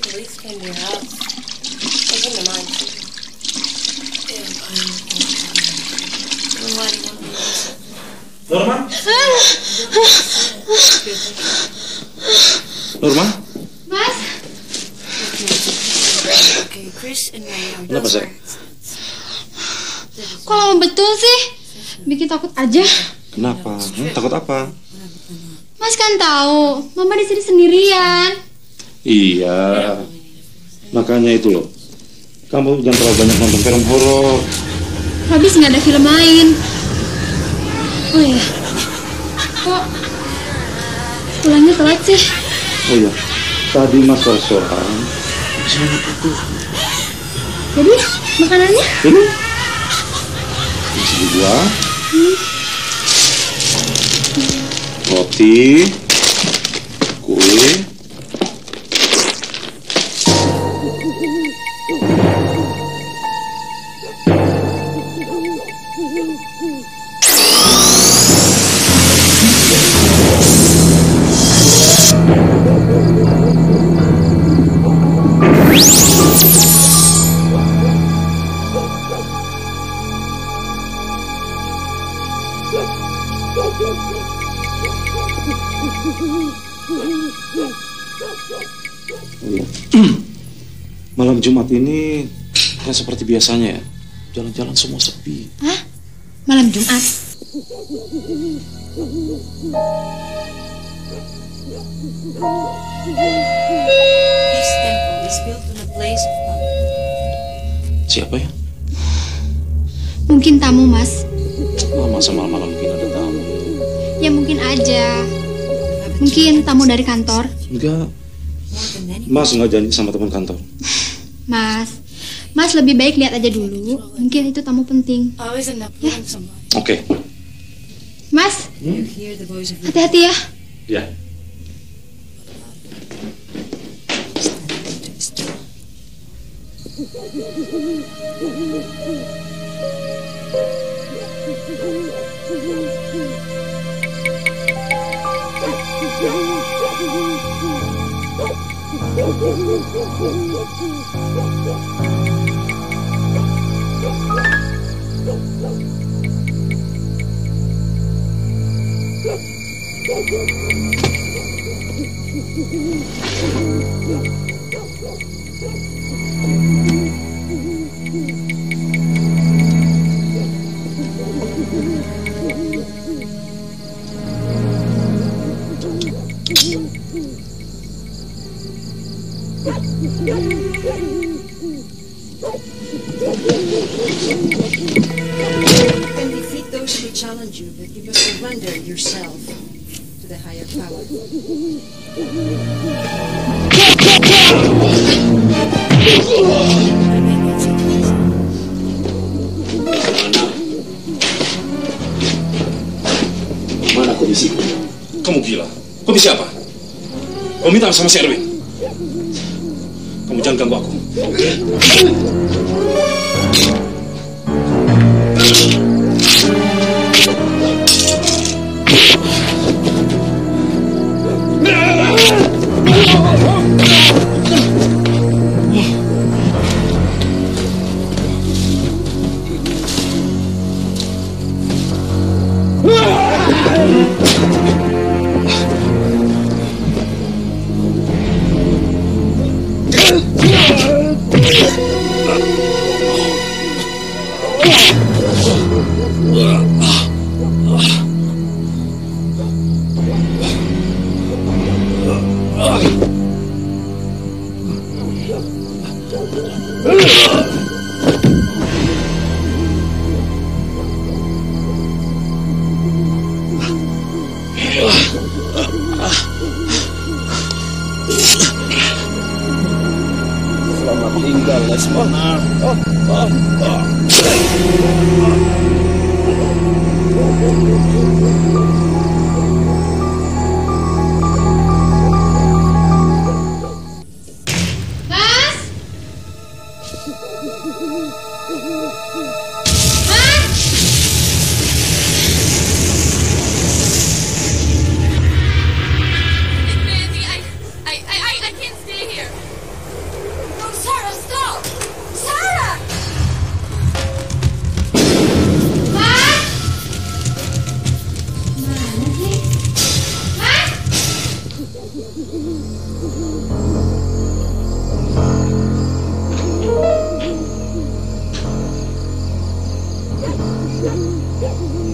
police came to your house. They came to mine too. Why do you want me to listen? Norma? Norma? Mas? Okay, Chris and Ray are Kenapa, Sir? Kok lama betul sih? Bikin takut aja. Kenapa? Takut apa? Mas kan tahu, Mama di sini sendirian. Iya. Makanya itu loh. Kamu jangan terlalu banyak nonton film horor. Habis nggak ada film lain. Oh iya. Kok pulangnya telat sih? Oh iya. Tadi Mas restoran. Habis banyak itu. Jadi makanannya? Ini. Masih dibuat. Roti. Kue. Malam Jumat ini bukan seperti biasanya ya. Jalan-jalan semua sepi. Hah? Malam Jumat? This temple is built on a place of love. Siapa ya? Mungkin tamu, Mas. Masa malam-malam mungkin ada tamu? Ya mungkin aja. Mungkin tamu dari kantor. Enggak. Mas nggak janji sama teman kantor. Mas lebih baik lihat aja dulu. Mungkin itu tamu penting. Always end up with somebody. Oke. Mas, You hear the voice of your hati-hati ya. Ya. You can defeat those who challenge you, but you must surrender yourself to the higher power. Mana komisi? Kamu gila. Komisi apa? Kamu minta sama si Erwin. Kamu jangan ganggu aku. Selamat tinggal, Lesmana. Mas? Mandy, I can't stay here.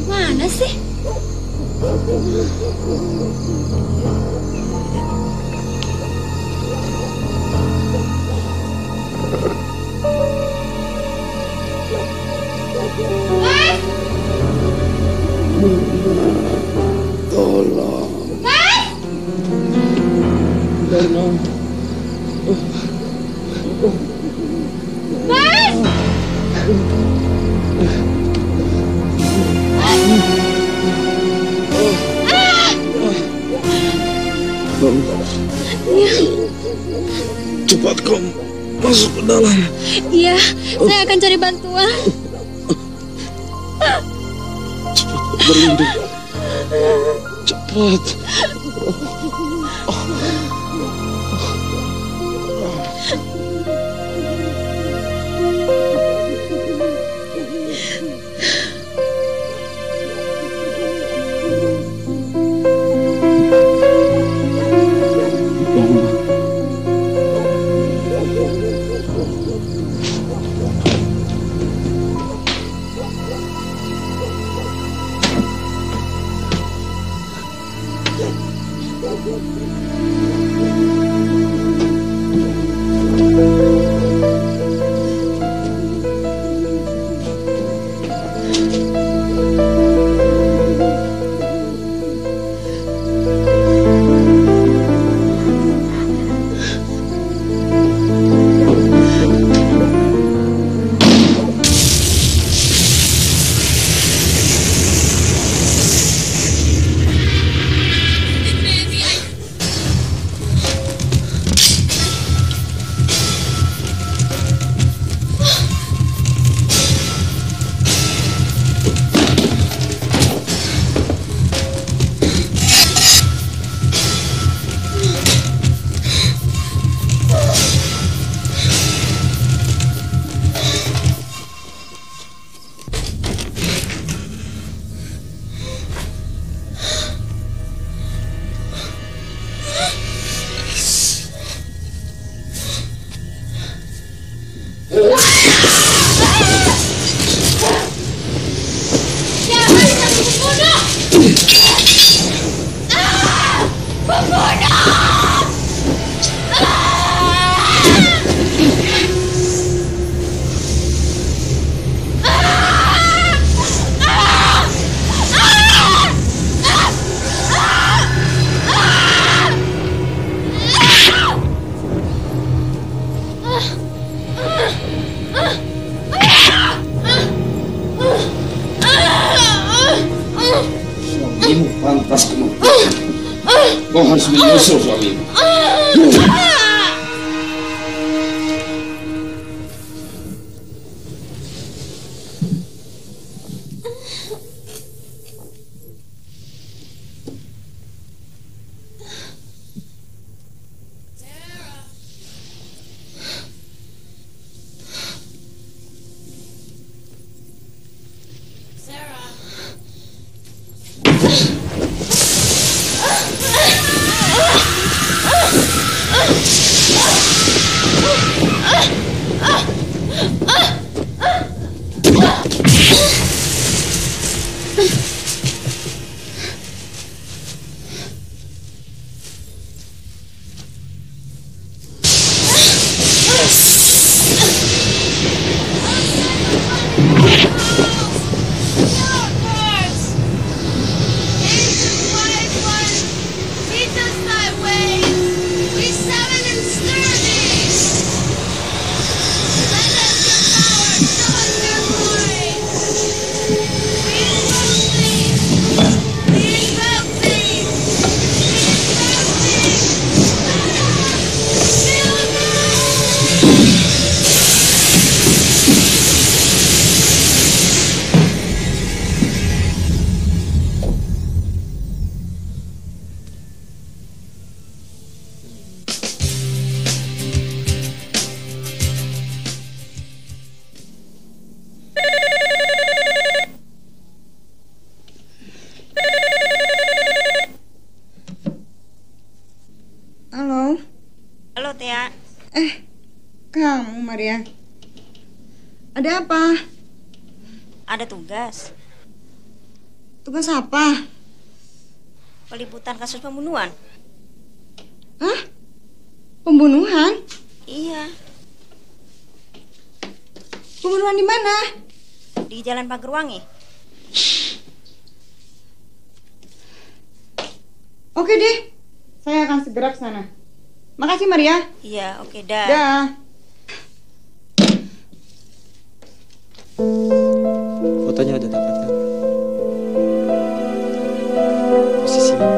Mana sih? Tolong. Tolong. Cepat kau masuk ke dalam. Iya, saya akan cari bantuan. Cepat berlindung. Cepat. Suamimu pantas kematian. Kau harus menyusul suamimu. Sarah. Halo. Halo, Tia. Kamu, Maria. Ada apa? Ada tugas. Tugas apa? Peliputan kasus pembunuhan. Hah? Pembunuhan? Iya, Pembunuhan di mana? di Jalan Pagerwangi. Oke deh. Saya akan segera ke sana. Makasih, Maria. Iya, oke dah. Dah. Fotonya udah dapat kan? Posisinya.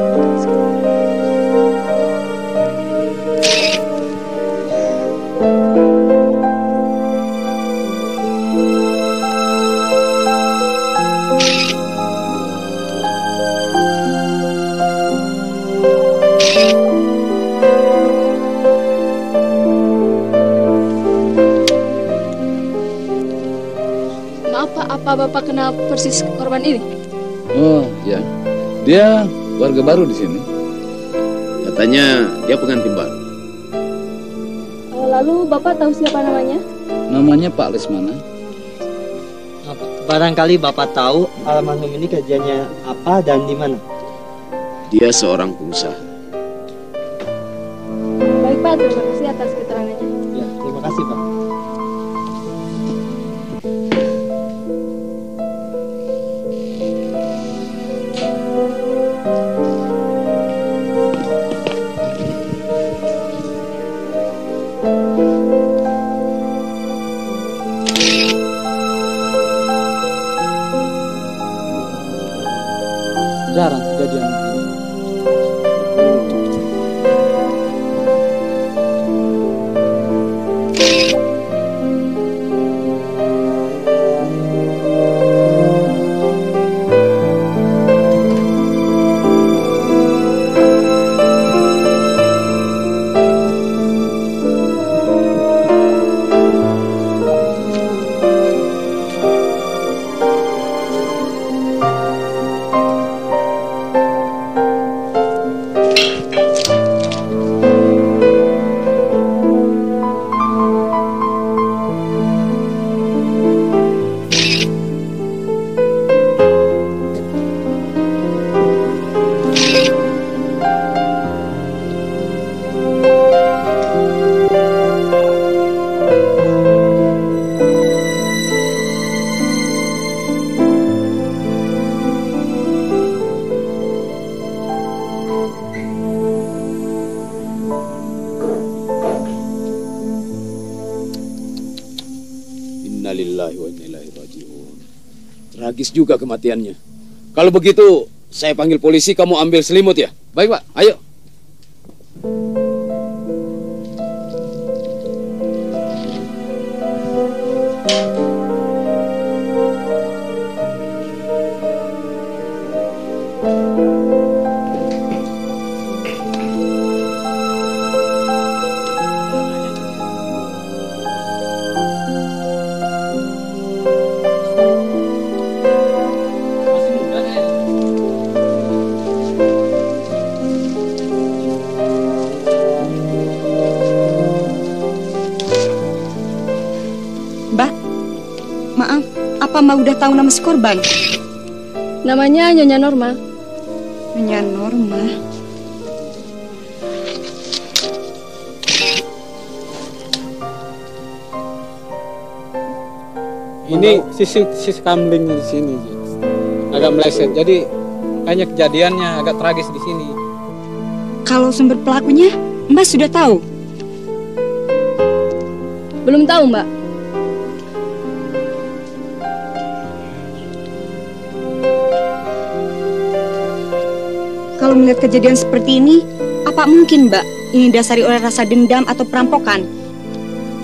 Maaf Pak, apa Bapak kenal persis korban ini? Oh, ya. Dia warga baru di sini. Katanya dia pengantin baru. Lalu Bapak tahu siapa namanya? Namanya Pak Lesmana. Barangkali Bapak tahu almarhum ini kerjanya apa dan di mana? Dia seorang pengusaha. Baik Pak, terima kasih atas keterangannya. Ya, terima kasih Pak. Jarang kejadian begini. Innalillahi wa inna ilaihi raji'un. Tragis juga kematiannya. Kalau begitu, saya panggil polisi, kamu ambil selimut ya? Baik, Pak. Ayo. Mbak, maaf, apa Mbak udah tahu nama si korban? Namanya Nyonya Norma. Nyonya Norma. Ini sisi kamlingnya di sini, agak meleset. Jadi kayaknya kejadiannya agak tragis di sini. Kalau sumber pelakunya, Mbak sudah tahu? Belum tahu Mbak. Kalau melihat kejadian seperti ini, apa mungkin Mbak ini dasari oleh rasa dendam atau perampokan?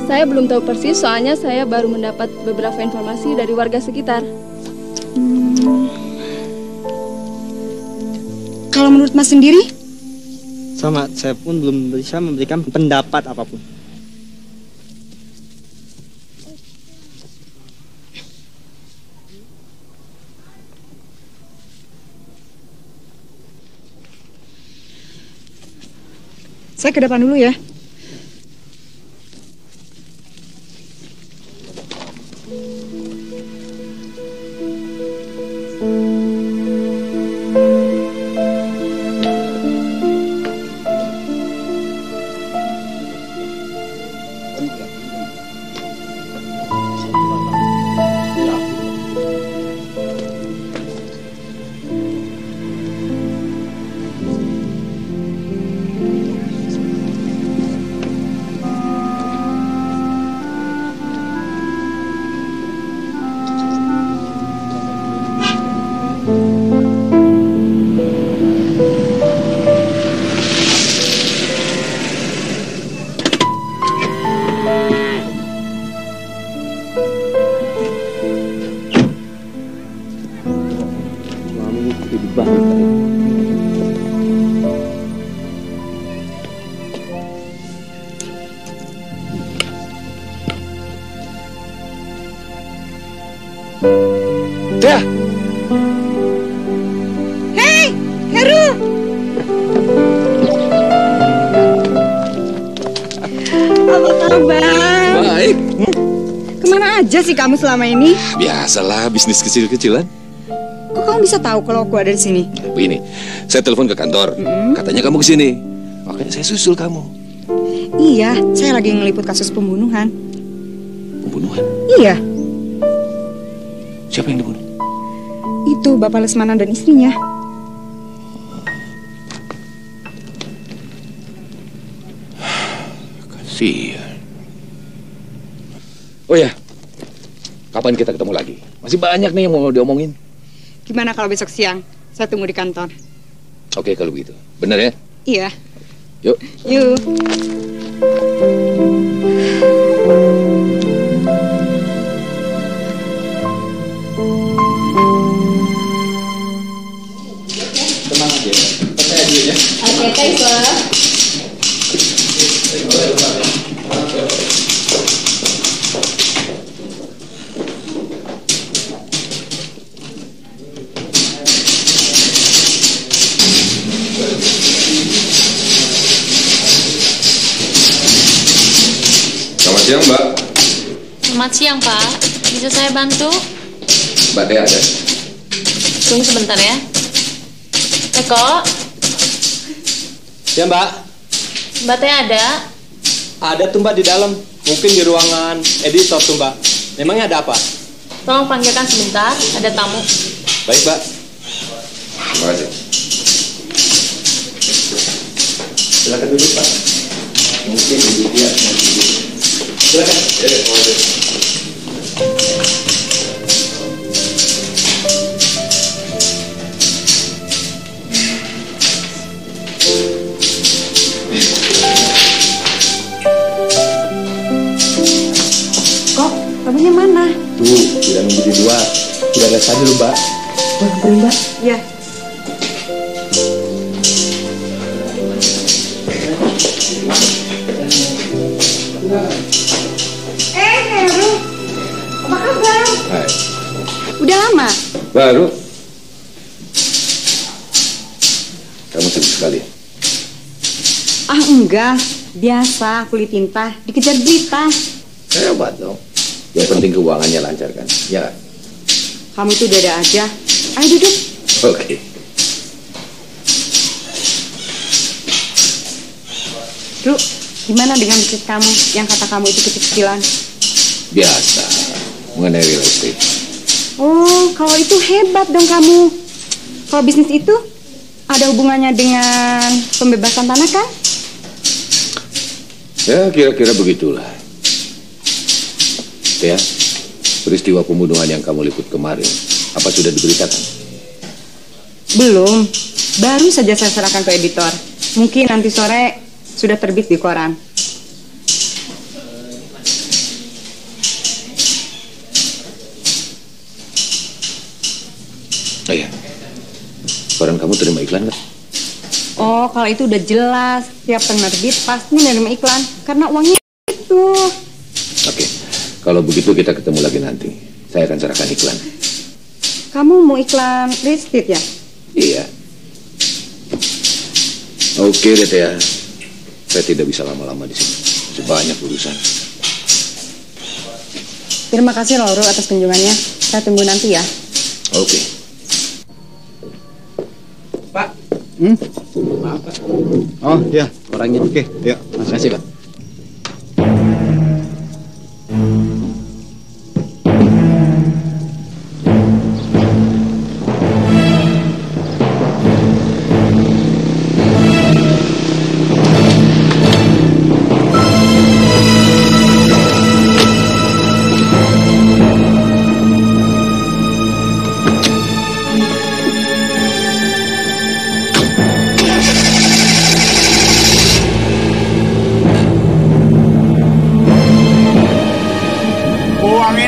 Saya belum tahu persis, soalnya saya baru mendapat beberapa informasi dari warga sekitar. Kalau menurut Mas sendiri? Sama, saya pun belum bisa memberikan pendapat apapun. Saya ke depan dulu ya. Tia! Hei, Heru! Apa kabar? Baik. Kemana aja sih kamu selama ini? Biasalah, bisnis kecil-kecilan. Kok kamu bisa tahu kalau aku ada di sini? Begini, saya telepon ke kantor. Katanya kamu kesini. Makanya saya susul kamu. Iya, saya lagi ngeliput kasus pembunuhan. Pembunuhan? Iya, Siapa yang dibunuh? itu Bapak Lesmana dan istrinya. Kasihan. Oh ya, kapan kita ketemu lagi? Masih banyak nih yang mau diomongin. Gimana kalau besok siang? Saya tunggu di kantor. Oke, kalau begitu. Benar ya? Iya. Yuk. Yuk. Tenang aja, percaya aja ya. Oke, thanks lah. Selamat siang, Mbak. Selamat siang, Pak. Bisa saya bantu? Mbak Tia ada? Tunggu sebentar ya. Eko, Ya Mbak, Mbak Teh ada? ada tuh Mbak di dalam. Mungkin di ruangan editor tuh Mbak. Memangnya ada apa? Tolong panggilkan sebentar, ada tamu. Baik Mbak. Terima kasih. Silakan duduk Pak. Mungkin Ibu Tia mau duduk. Silakan. Ya, terima kasih. Kok, tamunya mana? Tuh, sudah nunggu di luar. Sudah ada tadi loh Mbak. Wah, beri Mbak. Ya. Heru. Apa kabar? Hai. Udah lama? Baru. Kamu sibuk sekali. Ah, enggak. Biasa, kulit tinta. Dikejar berita. Hebat dong. Yang penting keuangannya lancar kan? Ya. Kamu itu udah ada aja. Ayo duduk. Oke. Ru, gimana dengan bisnis kamu yang kata kamu itu kecil-kecilan? Biasa. Mengenai real estate. Oh, kalau itu hebat dong kamu. Kalau bisnis itu ada hubungannya dengan pembebasan tanah kan? Ya, kira-kira begitulah. Ya, peristiwa pembunuhan yang kamu liput kemarin, apa sudah diberitakan? Belum. Baru saja saya serahkan ke editor. Mungkin nanti sore sudah terbit di koran. Oh iya, koran kamu terima iklan nggak? Oh, kalau itu udah jelas. Tiap penerbit pasti menerima iklan. Karena uangnya itu. Oke, kalau begitu kita ketemu lagi nanti. Saya akan serahkan iklan. Kamu mau iklan real estate ya? Iya. Oke deh, Teh. Saya tidak bisa lama-lama di sini. Masih banyak urusan. Terima kasih Loro atas kunjungannya. Saya tunggu nanti ya. Oke. Pak. Maaf, Pak. Oh ya. Orangnya. Oke. Ya, terima kasih, Pak.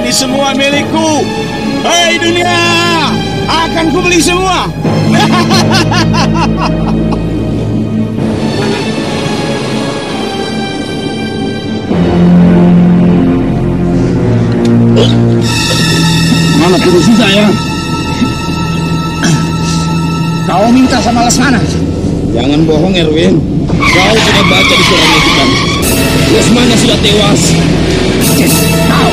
Semua milikku. Hei dunia, akan kubeli semua. Mana purusi saya? Kau minta sama Lesmana? Jangan bohong Erwin. Kau sudah baca di surat itu kan? Lesmana sudah tewas. Kau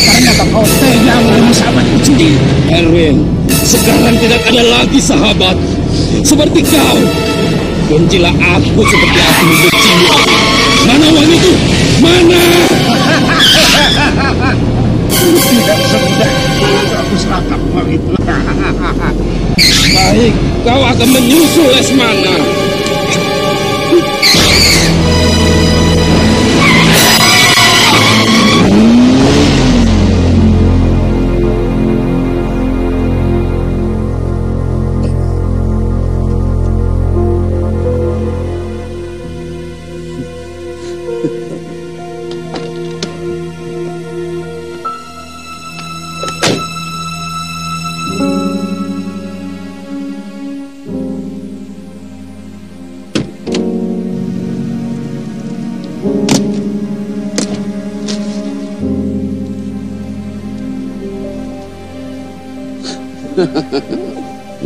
ternyata kau tega membunuh sahabatku sendiri. Erwin, sekarang tidak ada lagi sahabat seperti kau. Bencilah aku seperti aku membencimu. Mana uang itu? Mana? Tidak semudah aku serahkan uang itu. Baik, kau akan menyusul Lesmana.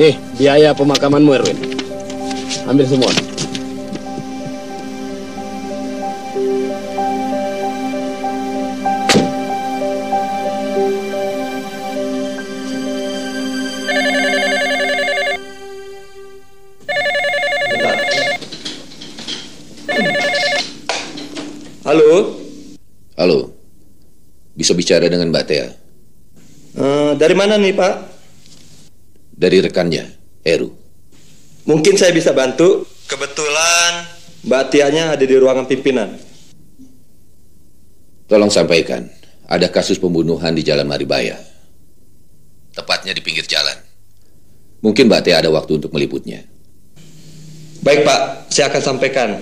Nih, biaya pemakamanmu, Erwin. Ambil semua. Halo? Halo, bisa bicara dengan Mbak Tea? Dari mana nih, Pak? Dari rekannya, Heru. Mungkin saya bisa bantu. Kebetulan Mbak Tianya ada di ruangan pimpinan. Tolong sampaikan, ada kasus pembunuhan di Jalan Maribaya. Tepatnya di pinggir jalan. Mungkin Mbak Tea ada waktu untuk meliputnya. Baik, Pak. Saya akan sampaikan.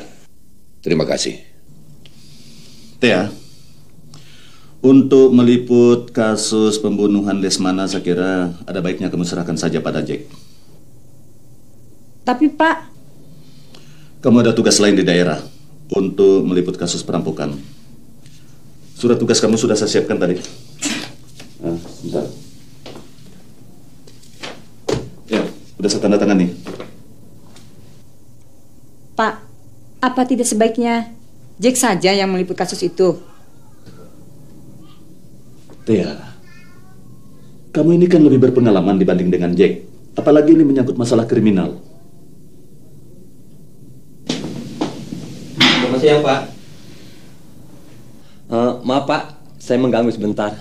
Terima kasih. Tea, untuk meliput kasus pembunuhan Lesmana, saya kira ada baiknya kamu serahkan saja pada Jack. Tapi Pak, kamu ada tugas lain di daerah untuk meliput kasus perampokan. Surat tugas kamu sudah saya siapkan tadi. Nah, bentar. Ya, udah saya tanda tangan nih. Pak, apa tidak sebaiknya Jack saja yang meliput kasus itu? Tea, kamu ini kan lebih berpengalaman dibanding dengan Jack. Apalagi ini menyangkut masalah kriminal. Selamat siang, Pak. Maaf, Pak. Saya mengganggu sebentar.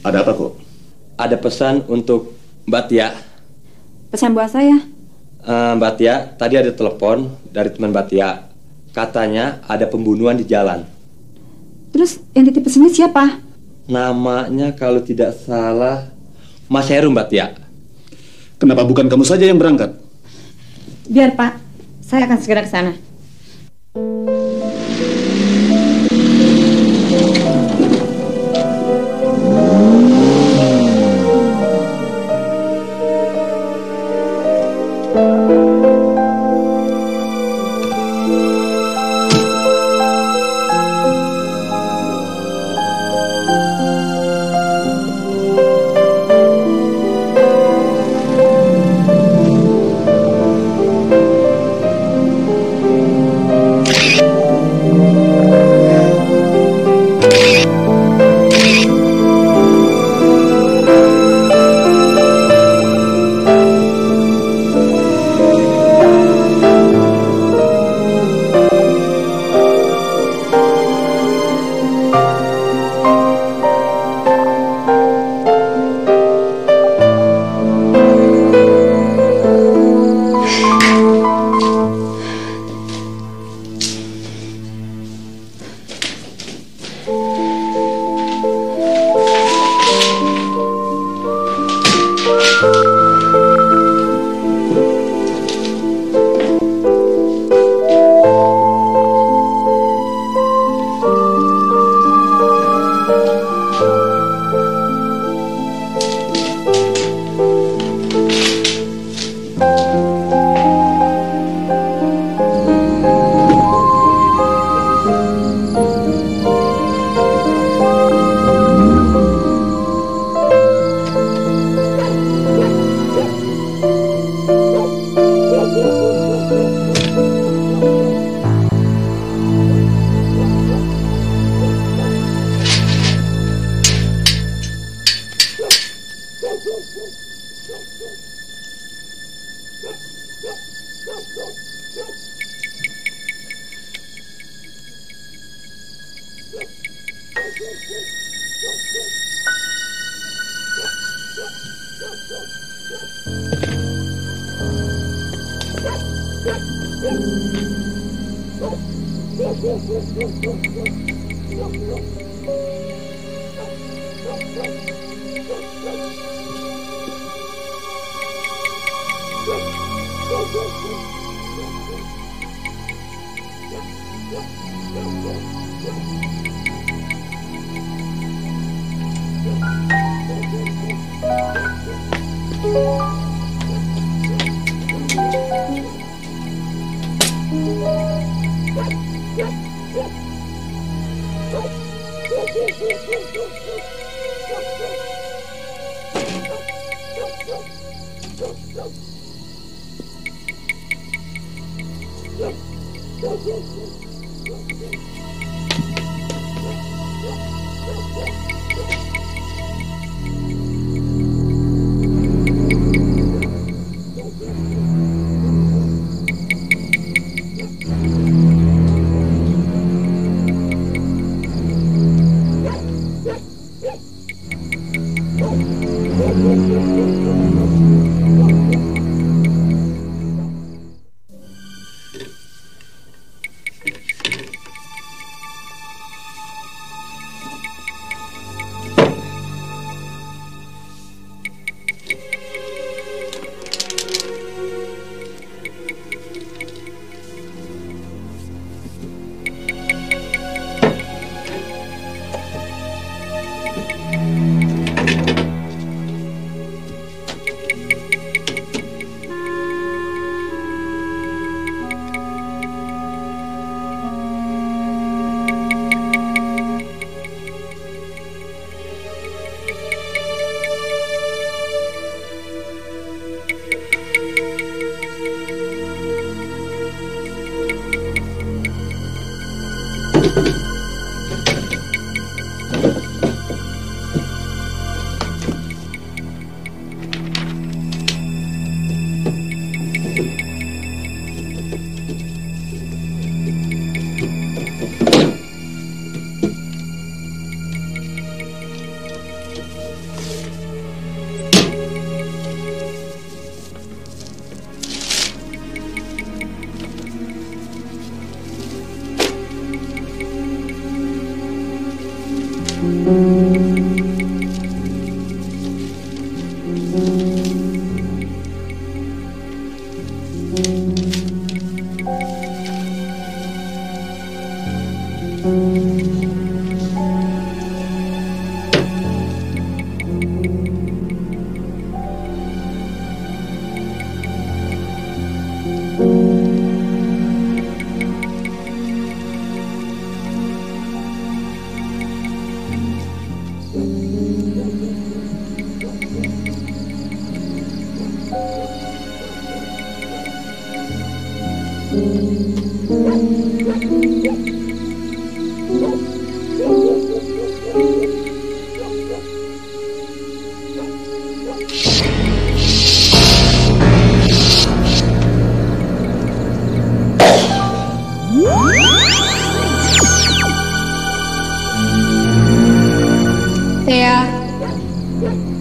Ada apa kok? Ada pesan untuk Mbak Tia. Pesan buat saya. Mbak Tia, tadi ada telepon dari teman Mbak Tia. Katanya ada pembunuhan di jalan. Terus yang titip pesannya siapa? Namanya kalau tidak salah Mas Heru, Mbak Tia. Kenapa bukan kamu saja yang berangkat? Biar Pak, saya akan segera ke sana.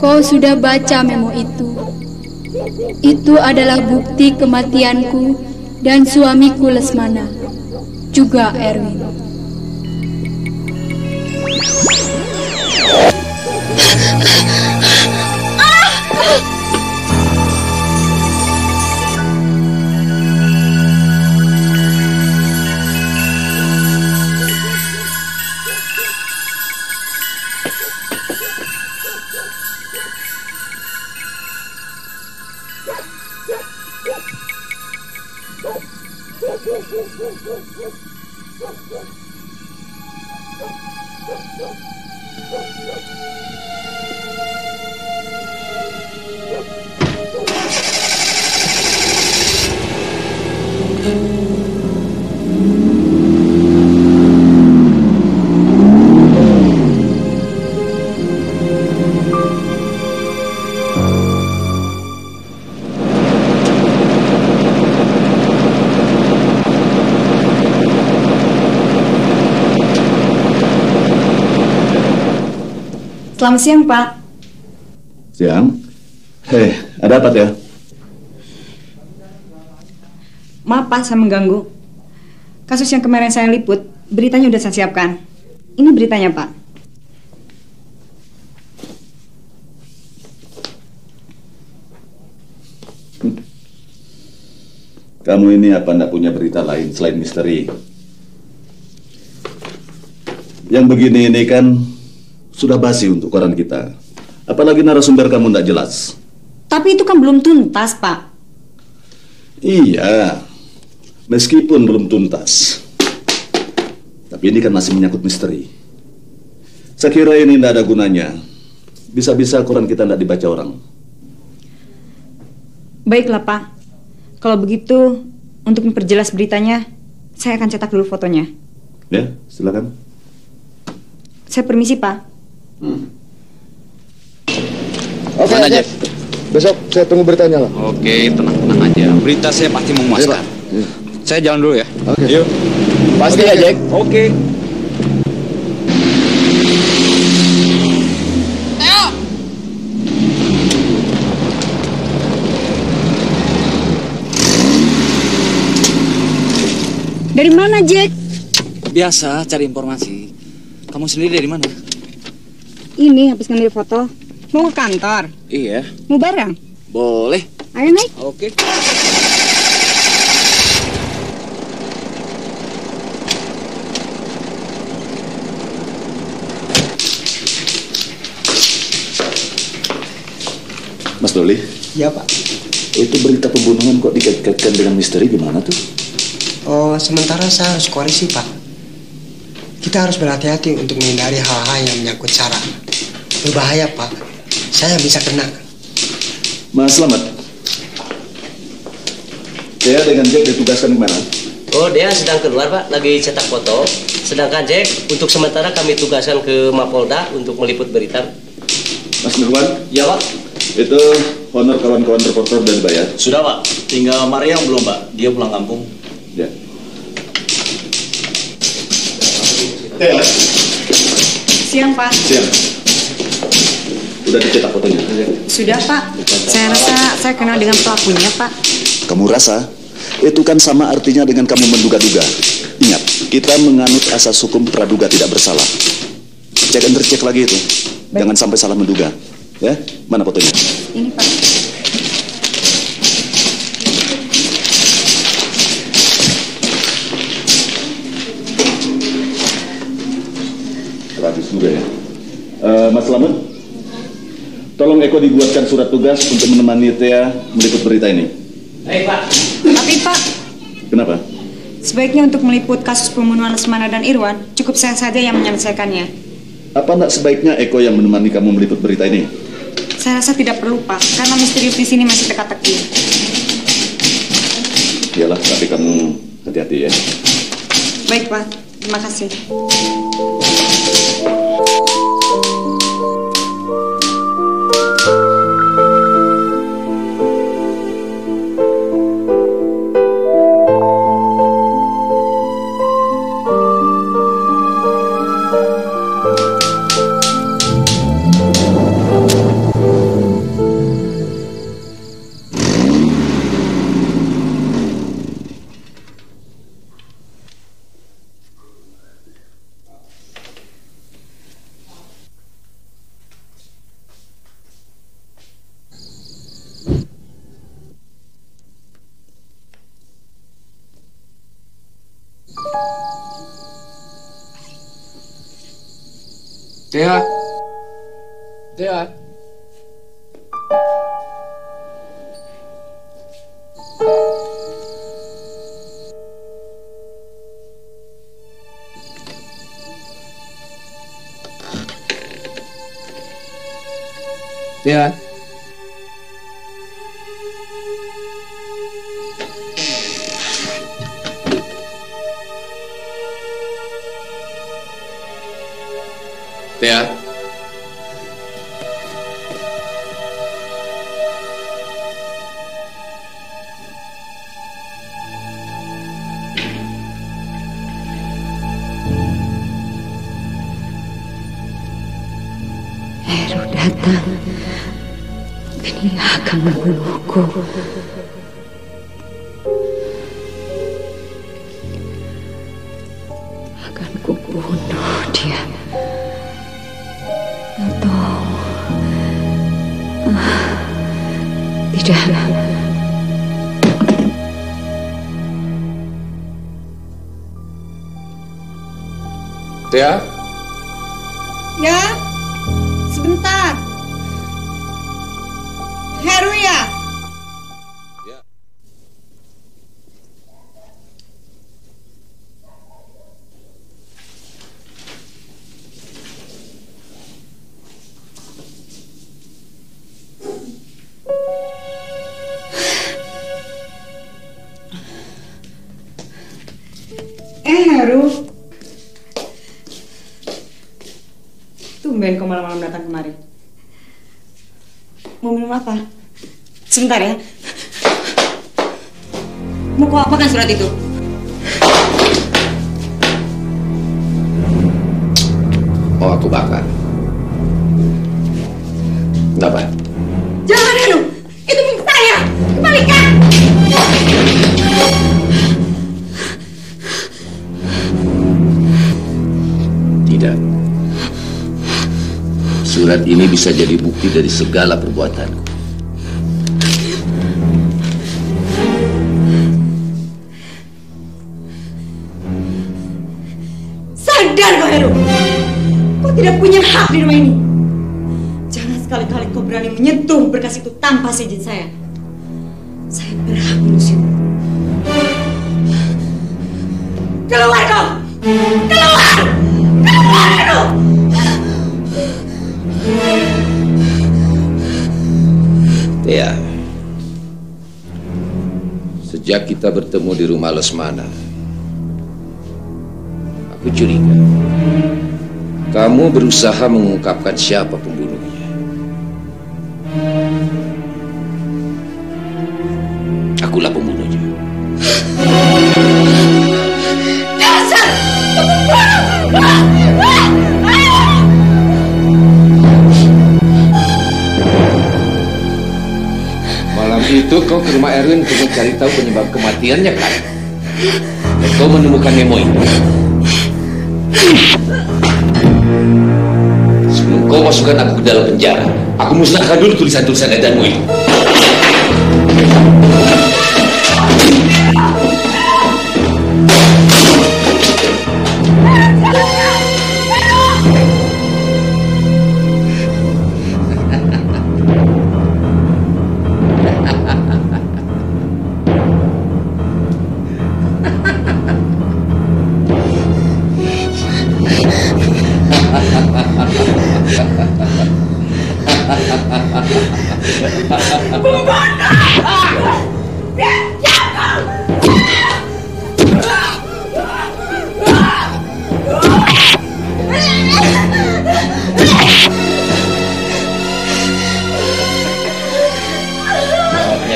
Kau sudah baca memo itu. Itu adalah bukti kematianku dan suamiku Lesmana, juga Erwin. Selamat siang, Pak. Siang. Hei, ada apa ya? Maaf, Pak, saya mengganggu. Kasus yang kemarin saya liput, beritanya udah saya siapkan. Ini beritanya, Pak. Kamu ini apa ndak punya berita lain selain misteri? Yang begini ini kan sudah basi untuk koran kita. Apalagi narasumber kamu ndak jelas. Tapi itu kan belum tuntas, Pak. Iya, meskipun belum tuntas. Tapi ini kan masih menyangkut misteri. Saya kira ini ndak ada gunanya. Bisa-bisa koran kita ndak dibaca orang. Baiklah, Pak. Kalau begitu, untuk memperjelas beritanya, saya akan cetak dulu fotonya. Ya, silakan. Saya permisi, Pak. Oke, Mana, Jack. Besok saya tunggu beritanya lah. Oke, tenang-tenang aja. Berita saya pasti memuaskan. Saya jalan dulu ya. Oke. Yuk. Pasti ya, Jack. Oke. Dari mana, Jack? Biasa cari informasi. Kamu sendiri dari mana? Ini habis ngambil foto. Mau ke kantor? Iya. Mau bareng? Boleh. Ayo naik. Oke. Mas Doli? Ya, Pak. Itu berita pembunuhan kok dikait-kaitkan dengan misteri gimana tuh? Oh, sementara saya harus koreksi, Pak. Kita harus berhati-hati untuk menghindari hal-hal yang menyangkut sara. Berbahaya, Pak. Saya bisa kena. Mas Slamet. Dia dengan Jack ditugaskan kemana? Oh, dia sedang keluar, Pak. Lagi cetak foto. Sedangkan Jack, untuk sementara kami tugaskan ke Mapolda untuk meliput berita. Mas Nurwan? Ya, Pak. Itu honor kawan-kawan reporter udah dibayar? Sudah, Pak. Tinggal Maria yang belum, Pak. Dia pulang kampung. Ya. Siang, Pak. Siang. Udah dicetak fotonya? Sudah, Pak. Saya rasa saya kenal dengan pelakunya, Pak. Kamu rasa? Itu kan sama artinya dengan kamu menduga-duga. Ingat, kita menganut asas hukum praduga tidak bersalah. Cek and recheck lagi itu. Baik. Jangan sampai salah menduga. Ya, mana fotonya? Ini, Pak. Bagus juga ya. Mas Slamet, tolong Eko dibuatkan surat tugas untuk menemani Thea meliput berita ini. Baik, Pak. Tapi, Pak, Kenapa? sebaiknya untuk meliput kasus pembunuhan Lesmana dan Irwan, cukup saya saja yang menyelesaikannya. Apa enggak sebaiknya Eko yang menemani kamu meliput berita ini? Saya rasa tidak perlu, Pak, karena misterius di sini masih teka-teki. Iyalah, tapi kamu hati-hati ya. Baik, Pak. Terima kasih. Thea. Thea. Thea. Thea. Heru datang dan ia akan membunuhku. Akan kubunuh dia. Atau tidak. Tia? Ya, sebentar. Heru ya? Ya. Heru. Tumben kau malam-malam datang kemari. Mau minum apa? Sebentar ya. Mau kau apakan surat itu? Oh, aku bakar. Kenapa? Jangan, Heru. Itu milik saya. Kembalikan. Tidak. Surat ini bisa jadi bukti dari segala perbuatanku. Sadar kau, Heru. Kau tidak punya hak di rumah ini. Jangan sekali-kali kau berani menyentuh berkas itu tanpa izin saya. Saya berhak mengusirmu. Keluar kau! Keluar! Keluar, Heru! Ya, sejak kita bertemu di rumah Lesmana, aku curiga kamu berusaha mengungkapkan siapa pembunuhnya. Akulah pembunuhnya. Dasar pembunuh! Itu kau ke rumah Erwin untuk mencari tahu penyebab kematiannya, kan? Dan kau menemukan memo ini. Sebelum kau masukkan aku ke dalam penjara, aku musnahkan dulu tulisan-tulisan edanmu ini.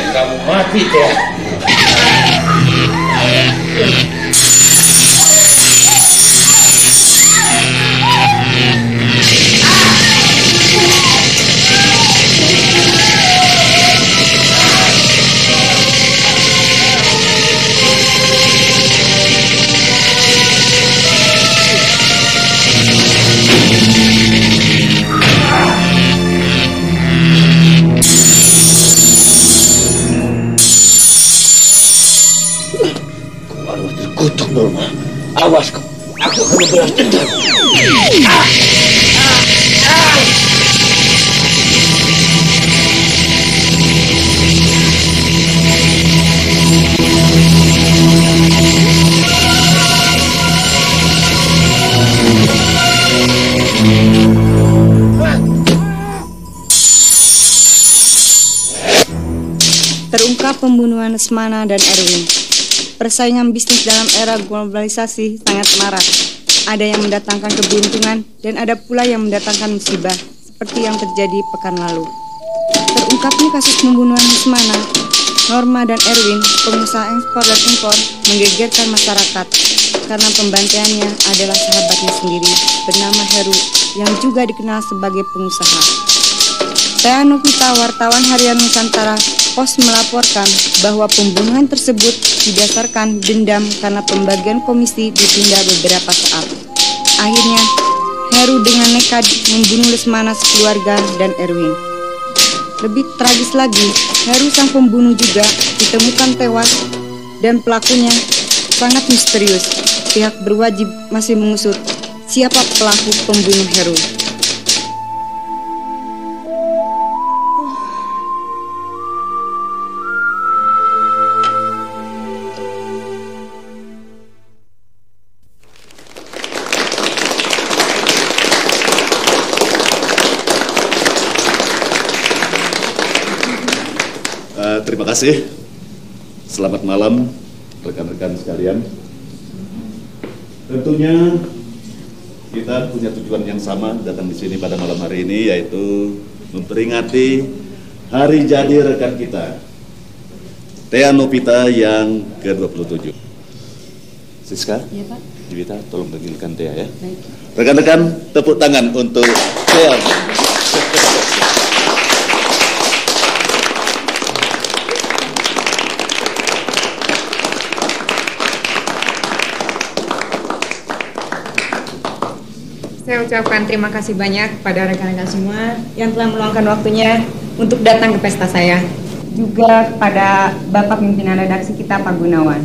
Kamu mati, Tia. Kutuk Norma, awas kau, aku akan membalas dendam. Terungkap pembunuhan Lesmana dan Erwin. Persaingan bisnis dalam era globalisasi sangat marak. Ada yang mendatangkan keberuntungan dan ada pula yang mendatangkan musibah, seperti yang terjadi pekan lalu. Terungkapnya kasus pembunuhan Lesmana, Norma dan Erwin, pengusaha ekspor dan impor, menggegerkan masyarakat karena pembantaiannya adalah sahabatnya sendiri bernama Heru yang juga dikenal sebagai pengusaha. Saya Novita, wartawan harian Nusantara Pos melaporkan bahwa pembunuhan tersebut didasarkan dendam karena pembagian komisi ditunda beberapa saat. Akhirnya, Heru dengan nekat membunuh Lesmana, sekeluarga, dan Erwin. Lebih tragis lagi, Heru sang pembunuh juga ditemukan tewas dan pelakunya sangat misterius. Pihak berwajib masih mengusut siapa pelaku pembunuh Heru. Terima kasih. Selamat malam rekan-rekan sekalian. Tentunya kita punya tujuan yang sama datang di sini pada malam hari ini, yaitu memperingati hari jadi rekan kita, Thea Novita yang ke-27. Siska, Iya, Pak. Judita, tolong panggilkan Thea ya. Baik. Rekan-rekan, tepuk tangan untuk Thea. Saya ucapkan terima kasih banyak pada rekan-rekan semua yang telah meluangkan waktunya untuk datang ke pesta saya. Juga pada Bapak pimpinan redaksi kita, Pak Gunawan.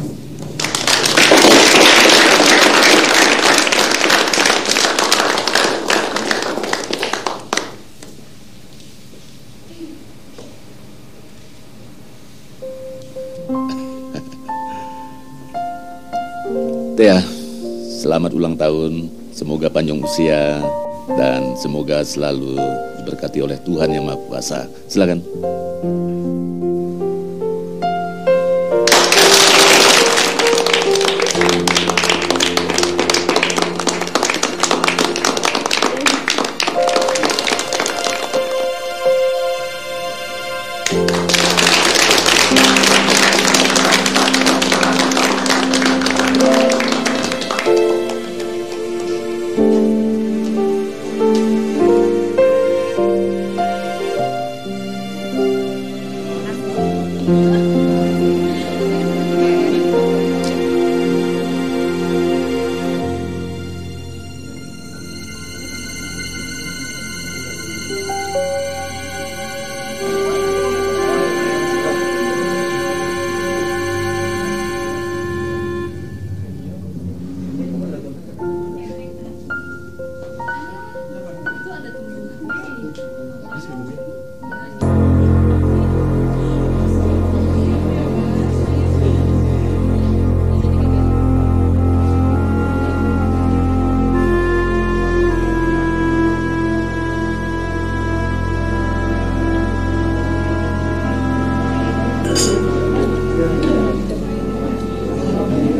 Thea, selamat ulang tahun. Semoga panjang usia dan semoga selalu diberkati oleh Tuhan Yang Maha Kuasa. Silakan.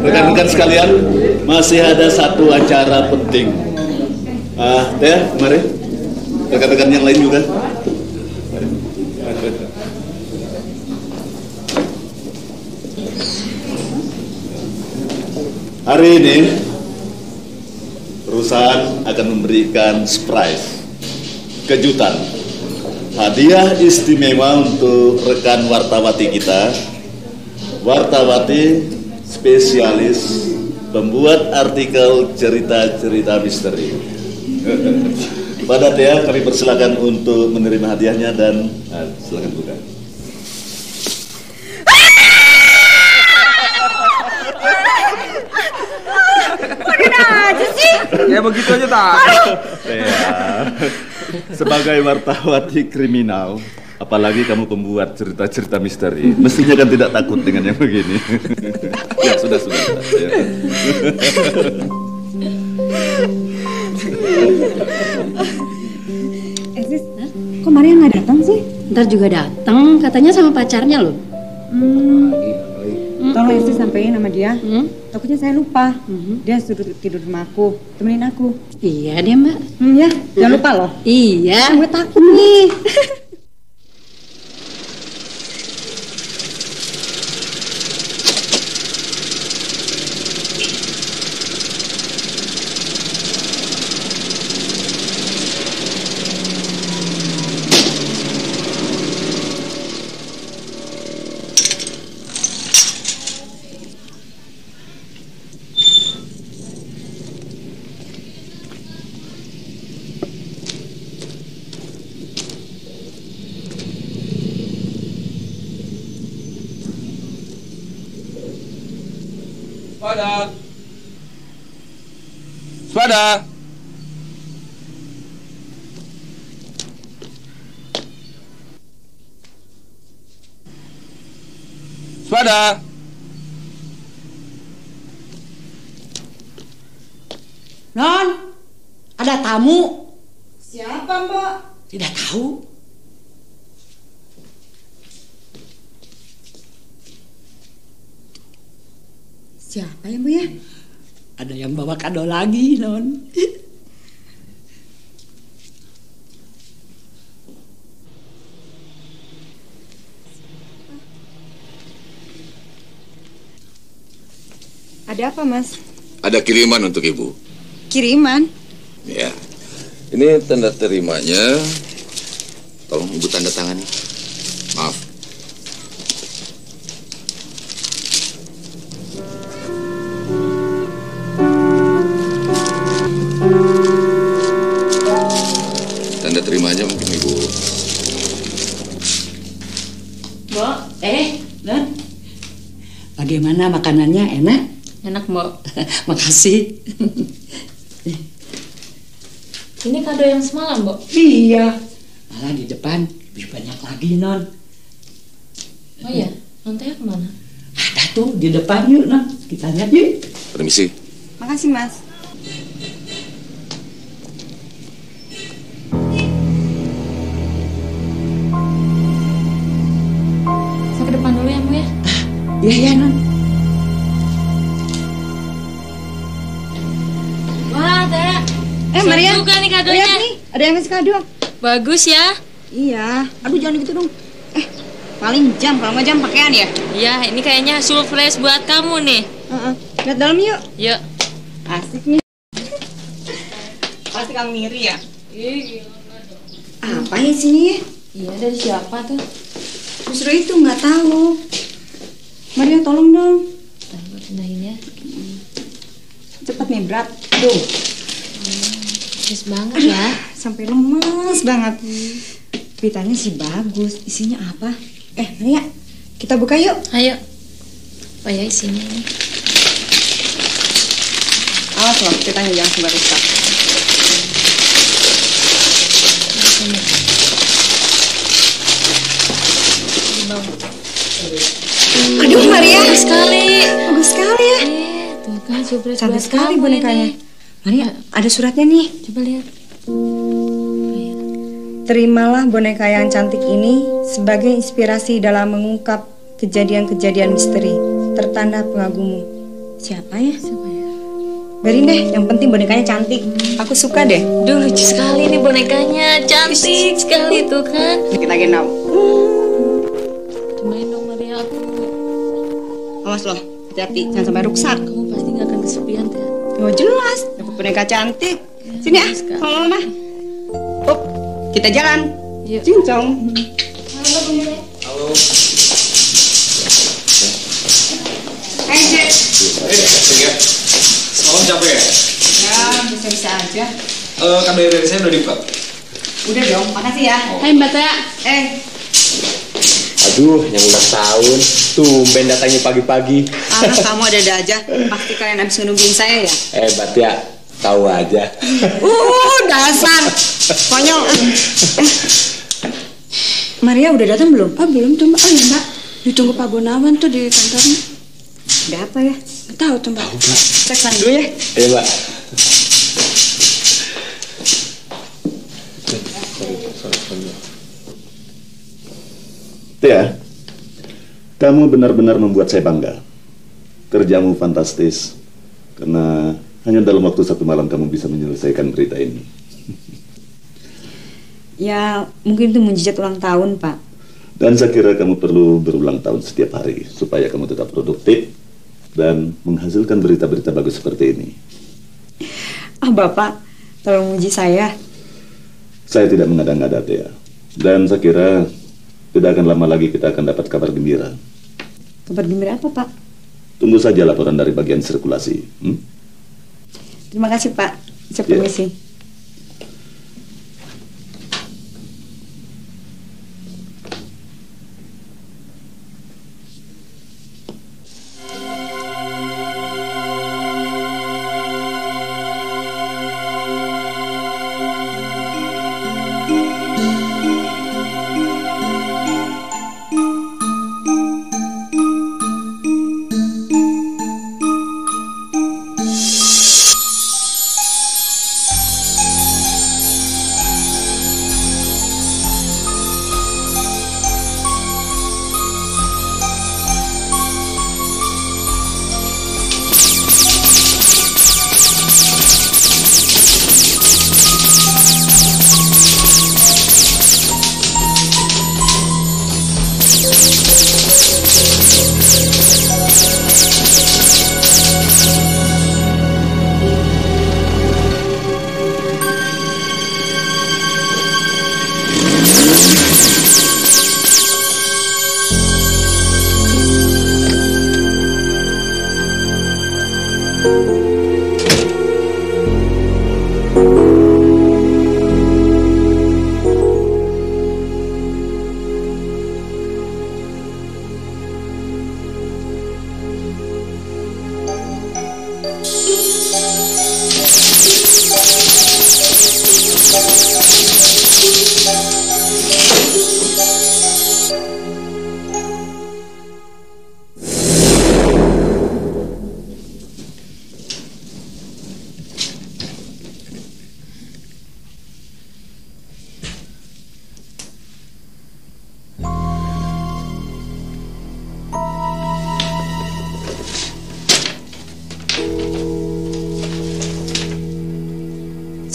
Rekan-rekan sekalian, masih ada satu acara penting. Thea, mari. Rekan-rekan yang lain juga. Hari ini perusahaan akan memberikan surprise, kejutan, hadiah istimewa untuk rekan wartawati kita. Wartawati spesialis pembuat artikel cerita-cerita misteri. Pada Thea, kami persilakan untuk menerima hadiahnya dan silakan buka. Udah aja sih. Ya begitu aja tak. Thea, sebagai wartawati kriminal, apalagi kamu pembuat cerita-cerita misteri, mestinya kan tidak takut dengan yang begini. Ya sudah. Ya. Sis, kok Maria nggak datang sih? Ntar juga datang, katanya sama pacarnya loh. Tolong Sis sampein sama dia. Takutnya saya lupa. Dia suruh tidur sama aku, temenin aku. Iya deh Mbak. Ya, jangan lupa loh. Iya. Gue takut nih. Waspada. Waspada. Waspada. Non, ada tamu. Siapa, Mbak? Tidak tahu. Siapa ya, Bu ya? Ada yang bawa kado lagi, Non. Ada apa, Mas? Ada kiriman untuk Ibu. Kiriman? Ya. Ini tanda terimanya. Tolong Ibu tanda tangani. Maaf. Tanda terimanya mungkin Ibu. Mbak, Non. Bagaimana makanannya? Enak? Enak, Mbak. Makasih. Ini kado yang semalam, Mbak. Iya. Malah di depan lebih banyak lagi, Non. Oh iya, Nontanya kemana? Ada tuh di depan, yuk, Non. Kita lihat yuk. Permisi. Makasih, Mas. Saya ke depan dulu ya, Bu ya. Iya, Non. Wah, Teh. Maria. Juga nih kadonya. Lihat nih, ada yang ngasih kado. Bagus ya. Iya. Aduh, jangan gitu dong. Paling jam, kalau nggak jam pakaian ya? Iya, ini kayaknya surprise buat kamu nih. Lihat dalam yuk. Yuk. Asik nih. Pasti Kang Miri ya? Iya. Apa ya sini? Iya, dari siapa tuh? Justru itu nggak tahu. Maria, tolong dong. Gue pindahin ya. Cepet nih, berat. Tuh. Bagus banget ya. Sampai lemes banget. Beritanya sih bagus. Isinya apa? Maria, kita buka yuk. Ayo. Oh ya isinya ini. Awas loh, beritanya jangan sampai rusak. Aduh, Maria. Bagus sekali. Bagus sekali ya. Tuh kan surprise cantik buat sekali kamu bonekanya. ini. Maria, ada suratnya nih. Coba lihat. Terimalah boneka yang cantik ini sebagai inspirasi dalam mengungkap kejadian-kejadian misteri. Tertanda pengagummu. Siapa ya? Biarin deh, yang penting bonekanya cantik. Aku suka deh. Duh, lucu sekali nih bonekanya. Cantik sekali tuh kan. Dikit lagi, Nau. Cobain dong, Maria, aku. Awas loh, hati-hati, jangan sampai rusak. Kamu pasti gak akan kesepian, Teh. Oh, jelas, dapat boneka cantik. Sini ah, kalau mama. Up, kita jalan. Yuk. Cincong. Halo. Hai, Jack. Ya. Semalam capek ya? Ya, bisa-bisa aja. Kado dari saya udah dibuka. Udah dong, makasih ya. Hai, Mbak Tea. Aduh, yang ulang tahun. Tumben datangnya pagi-pagi. Kamu ada-ada aja. Pasti kalian habis nungguin saya ya? Hebat ya, tahu aja. Dasar. Konyol. Maria udah datang belum? Belum tuh, Mbak. Oh ya, Mbak. Ditunggu Pak Gunawan tuh di kantornya. Ada apa ya? Nggak tahu tuh, Mbak. Cek sana dulu ya. Iya, Mbak. Tia, kamu benar-benar membuat saya bangga. Kerjamu fantastis. Karena hanya dalam waktu 1 malam kamu bisa menyelesaikan berita ini. Ya, mungkin itu mujizat ulang tahun, Pak. Dan saya kira kamu perlu berulang tahun setiap hari supaya kamu tetap produktif dan menghasilkan berita-berita bagus seperti ini. Bapak, tolong uji saya. Saya tidak mengada-ngada, Tia. Dan saya kira tidak akan lama lagi kita akan dapat kabar gembira. Kabar gembira apa, Pak? Tunggu saja laporan dari bagian sirkulasi. Terima kasih, Pak. Saya permisi.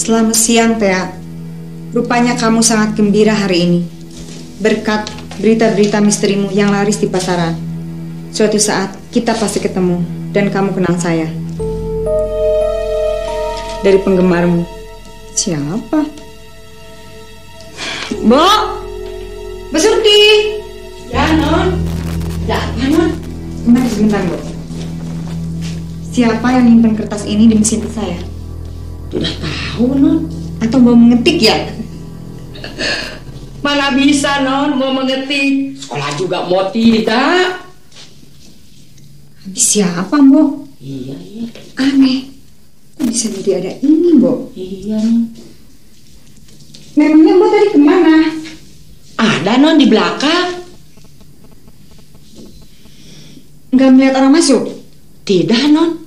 Selamat siang, Thea. Rupanya kamu sangat gembira hari ini. Berkat berita-berita misterimu yang laris di pasaran. Suatu saat kita pasti ketemu dan kamu kenal saya. Dari penggemarmu. Siapa? Mbok! Mbak Surti! Ya, Non. Ya, apa, Non? Kemari sebentar, Mbok. Siapa yang nyimpen kertas ini di mesin saya? Sudah tahu, Non. Atau mau mengetik ya? Mana bisa, Non, mau mengetik. Sekolah juga mau tidak. Habis siapa, Mbok? Iya. Aneh. Kok bisa jadi ada ini, Mbok? Iya, Non. Memangnya Mbok tadi kemana? Ada, Non, di belakang. Nggak melihat orang masuk? Tidak, Non.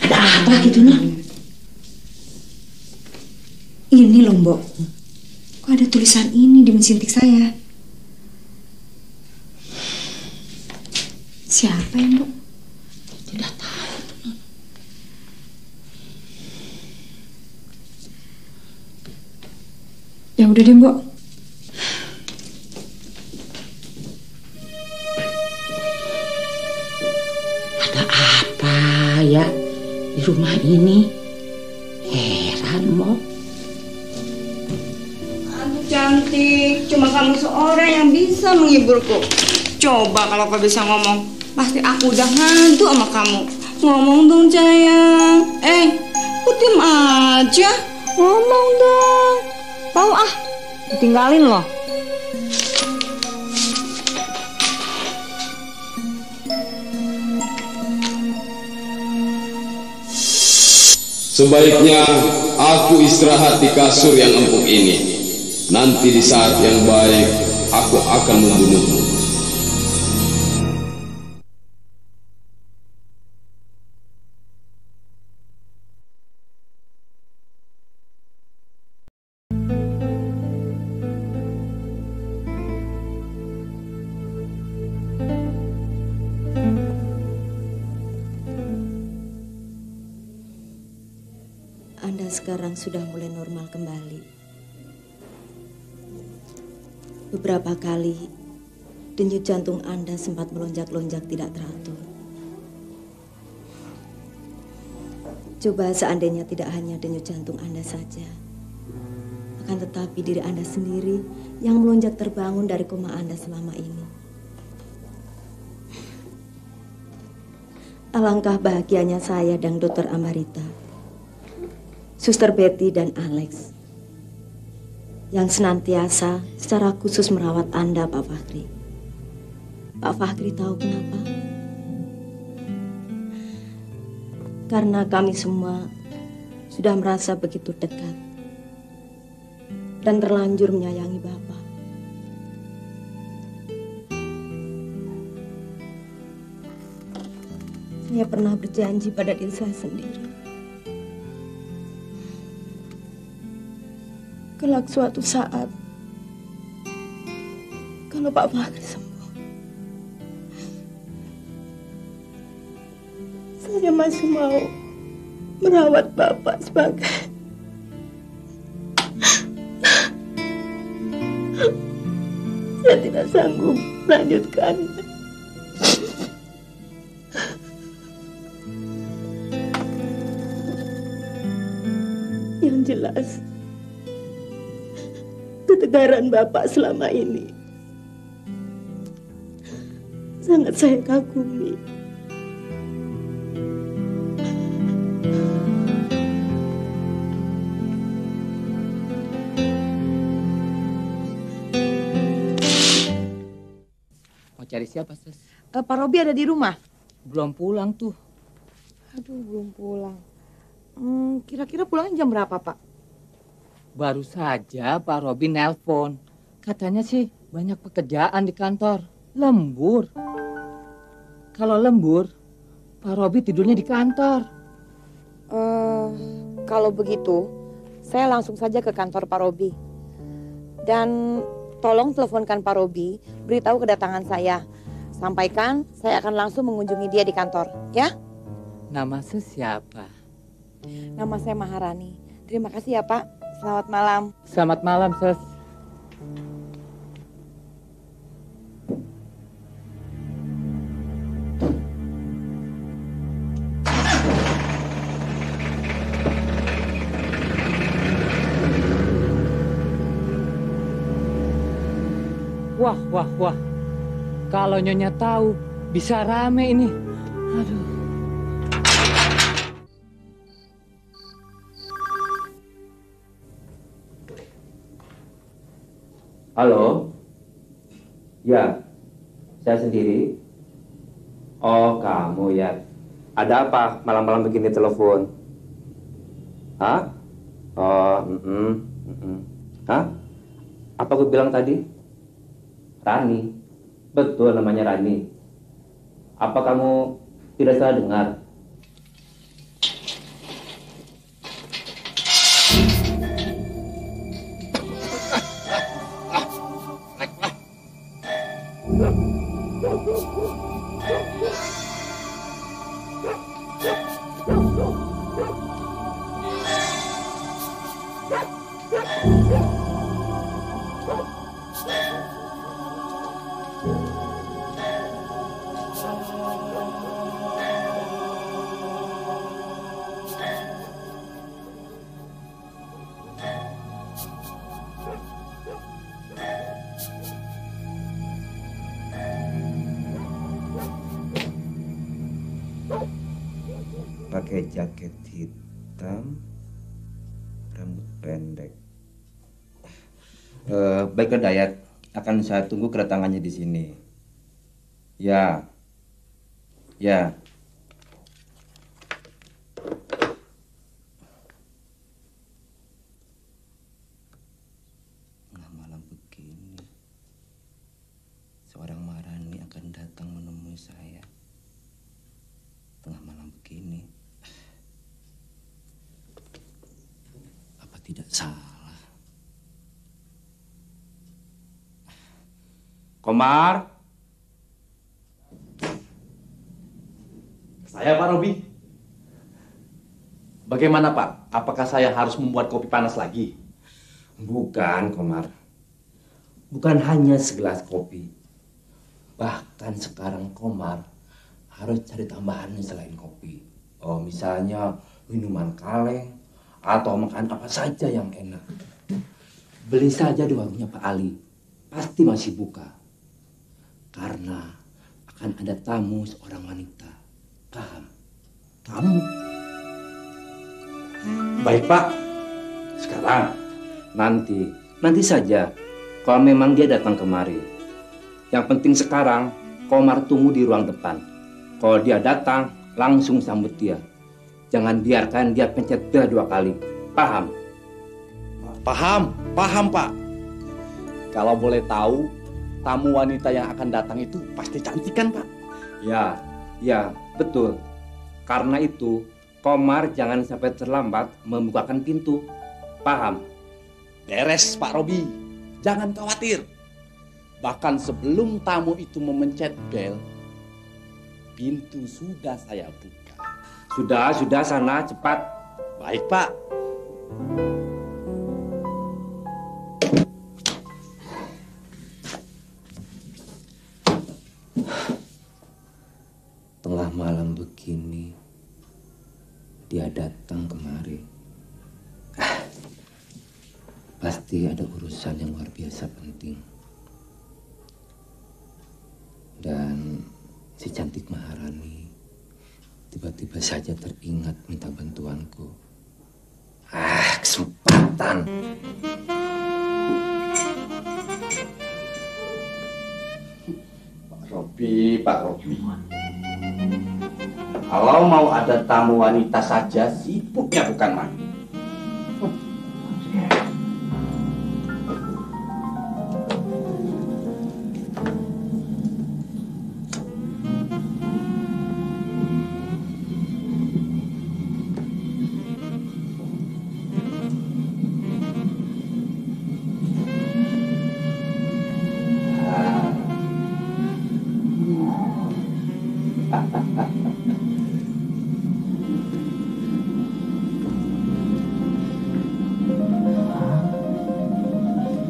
Ada apa gitu, Non? Ini loh, Mbok. Kok ada tulisan ini di mesin tik saya? Siapa ya, Mbok? Tidak tahu, Non. Ya udah deh, Mbok. Ada apa ya di rumah ini? Heran, Mbok. Aduh cantik, cuma kamu seorang yang bisa menghiburku. Coba kalau kau bisa ngomong, pasti aku udah ngantuk sama kamu. Ngomong dong sayang. Kok diem aja? Ngomong dong. Tahu tinggalin loh. Sebaiknya aku istirahat di kasur yang empuk ini. Nanti di saat yang baik, aku akan membunuhmu. Anda sekarang sudah mulai normal kembali. Beberapa kali denyut jantung Anda sempat melonjak-lonjak tidak teratur. Coba seandainya tidak hanya denyut jantung Anda saja, akan tetapi diri Anda sendiri yang melonjak terbangun dari koma Anda selama ini. Alangkah bahagianya saya dan Dr. Ambarita, Suster Betty dan Alex yang senantiasa secara khusus merawat Anda, Pak Fakhri. Pak Fakhri tahu kenapa? Karena kami semua sudah merasa begitu dekat dan terlanjur menyayangi Bapak. Saya pernah berjanji pada diri saya sendiri, kelak suatu saat, kalau Pak Fakhri sembuh, saya masih mau merawat Bapak sebagai saya tidak sanggup melanjutkannya. Yang jelas, ketegaran Bapak selama ini sangat saya kagumi. Mau cari siapa, Sus? Pak Robi ada di rumah? Belum pulang tuh. Aduh, belum pulang. Kira-kira pulangnya jam berapa, Pak? Baru saja Pak Robi nelpon. Katanya sih banyak pekerjaan di kantor. Lembur. Kalau lembur, Pak Robi tidurnya di kantor. Kalau begitu, saya langsung saja ke kantor Pak Robi. Dan tolong teleponkan Pak Robi, beritahu kedatangan saya. Sampaikan, saya akan langsung mengunjungi dia di kantor, ya? Nama siapa? Nama saya Maharani. Terima kasih ya, Pak. Selamat malam. Selamat malam, Sus. Wah. Kalau Nyonya tahu, bisa rame ini. Aduh. Halo? Ya, saya sendiri. Oh, kamu ya. Ada apa malam-malam begini telepon? Hah? Oh, Hah? Apa aku bilang tadi? Rani. Betul namanya Rani. Apa kamu tidak salah dengar? Pakai jaket hitam, rambut pendek. Baiklah Dayat, akan saya tunggu kedatangannya di sini. Ya. Tengah malam begini, seorang Maharani akan datang menemui saya. Tengah malam begini. Tidak salah. Komar. Saya Pak Robi. Bagaimana Pak? Apakah saya harus membuat kopi panas lagi? Bukan, Komar. Bukan hanya segelas kopi. Bahkan sekarang Komar harus cari tambahan selain kopi. Oh, misalnya minuman kaleng, atau makan apa saja yang enak. Beli saja di warungnya Pak Ali. Pasti masih buka. Karena akan ada tamu seorang wanita. Paham? Tamu. Baik Pak. Sekarang. Nanti saja. Kalau memang dia datang kemari. Yang penting sekarang Komar tunggu di ruang depan. Kalau dia datang, langsung sambut dia. Jangan biarkan dia pencet bel 2 kali. Paham? Paham Pak. Kalau boleh tahu, tamu wanita yang akan datang itu pasti cantik kan Pak? Ya, betul. Karena itu, Komar jangan sampai terlambat membukakan pintu. Paham? Beres Pak Robi. Jangan khawatir. Bahkan sebelum tamu itu memencet bel, pintu sudah saya buka. Sudah sana cepat. Baik Pak. Tengah malam begini dia datang kemari. Pasti ada urusan yang luar biasa penting. Dan si cantik Maharani tiba-tiba saja teringat minta bantuanku. Kesempatan. Pak Robi. Kalau mau ada tamu wanita saja, sibuknya bukan main.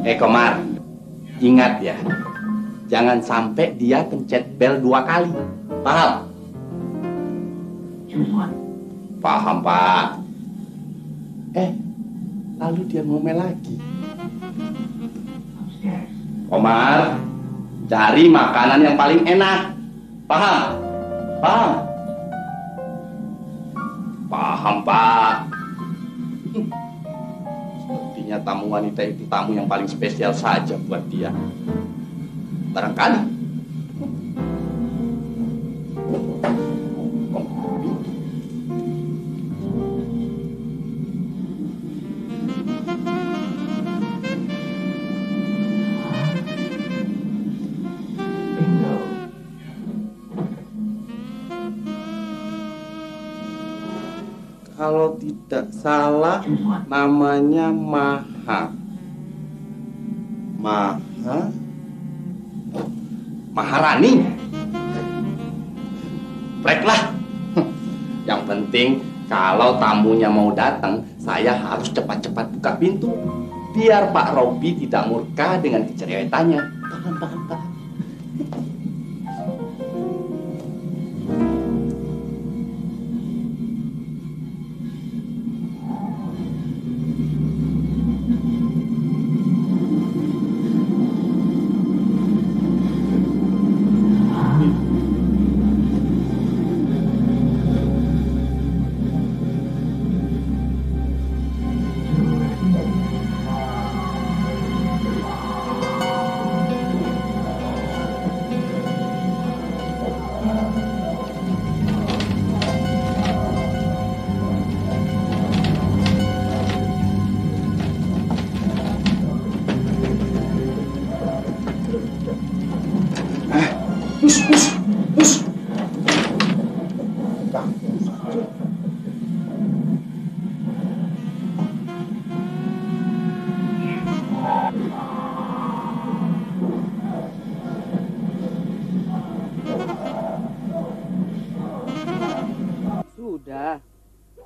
Komar, ingat ya, jangan sampai dia pencet bel 2 kali. Paham? Paham, Pak. Lalu dia ngomel lagi. Komar, cari makanan yang paling enak. Paham? Paham? Paham, Pak. Sepertinya tamu wanita itu tamu yang paling spesial saja buat dia. Barangkali. Kalau tidak salah namanya Maharani. Baiklah. Yang penting kalau tamunya mau datang, saya harus cepat-cepat buka pintu biar Pak Robi tidak murka dengan kecerewetannya. Paham.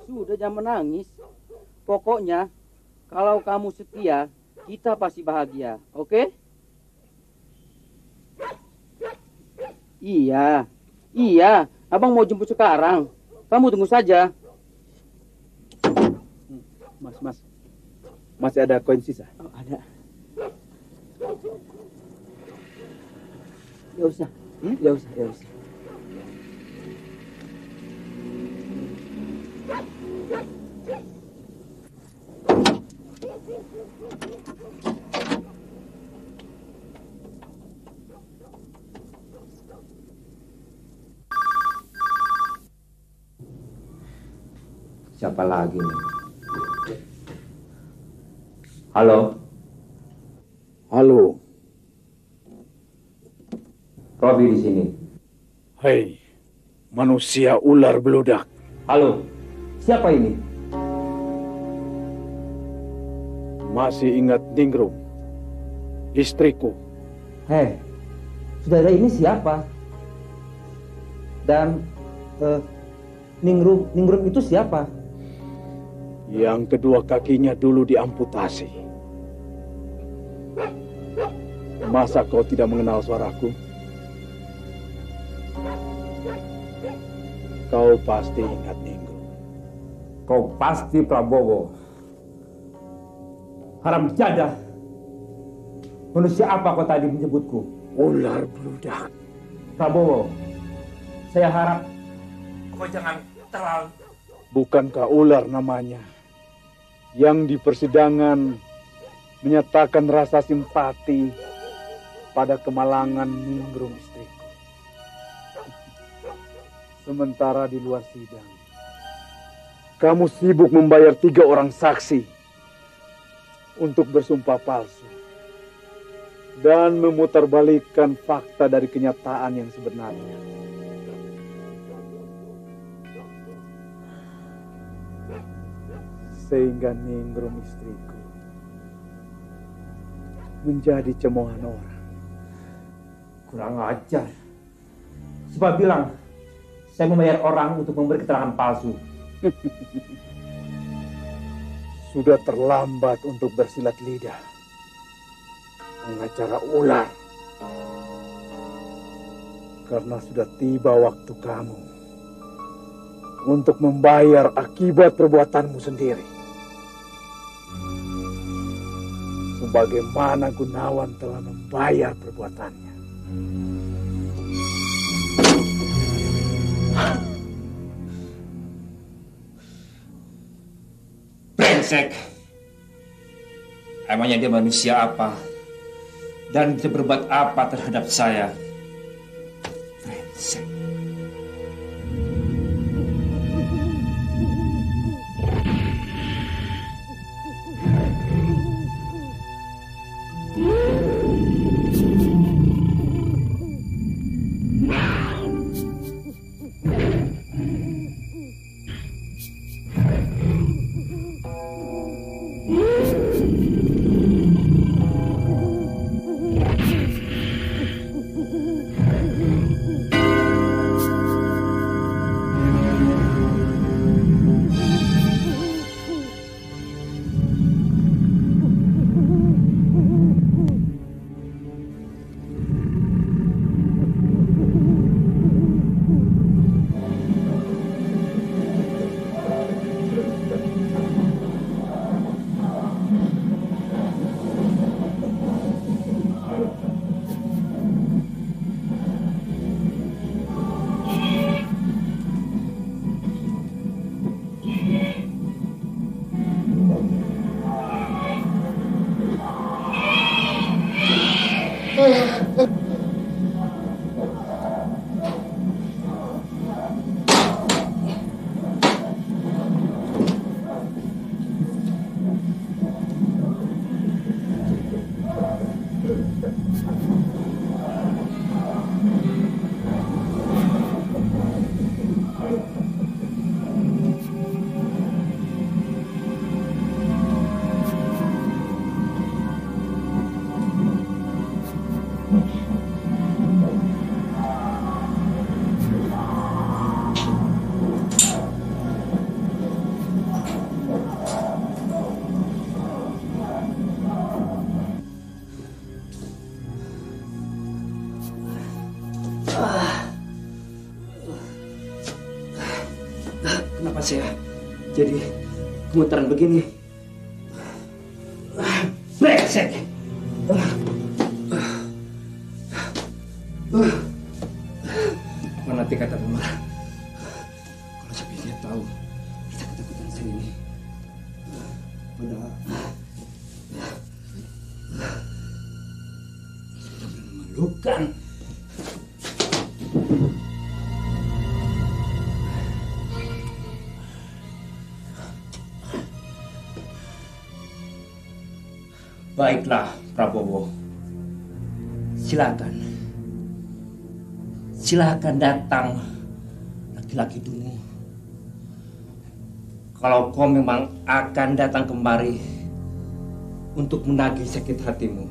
Sudah jangan menangis. Pokoknya kalau kamu setia, kita pasti bahagia, oke? Iya, abang mau jemput sekarang. Kamu tunggu saja. Mas, masih ada koin sisa? Oh, ada. Ya usah. Siapa lagi nih? Halo? Robi di sini. Hei, manusia ular beludak. Halo, siapa ini? Masih ingat Ningrum, istriku. Hei, saudara ini siapa? Dan Ningrum itu siapa? Yang kedua kakinya dulu diamputasi. Masa kau tidak mengenal suaraku? Kau pasti ingat Ningrum. Kau pasti Prabowo. Haram jadah. Manusia apa kau tadi menyebutku? Ular beludak. Prabowo, saya harap kau jangan terlalu... Bukankah ular namanya? Yang di persidangan menyatakan rasa simpati pada kemalangan Ningrum istriku. Sementara di luar sidang, kamu sibuk membayar 3 orang saksi untuk bersumpah palsu dan memutarbalikkan fakta dari kenyataan yang sebenarnya. Sehingga Ningrum istriku menjadi cemoohan orang. Kurang ajar. Siapa bilang saya membayar orang untuk memberi keterangan palsu? Sudah terlambat untuk bersilat lidah. pengacara ular. Karena sudah tiba waktu kamu untuk membayar akibat perbuatanmu sendiri. Sebagaimana Gunawan telah membayar perbuatannya. Brengsek. Emangnya dia manusia apa? Dan bisa berbuat apa terhadap saya? Brengsek. Kenapa saya jadi gemetaran begini? Brengsek! Mana nanti kata Umar? Kalau sepinya tahu kita ketakutan sini. Padahal sudah memalukan. Baiklah, Prabowo. Silakan. Silakan datang laki-laki dulu. Kalau kau memang akan datang kemari untuk menagih sakit hatimu,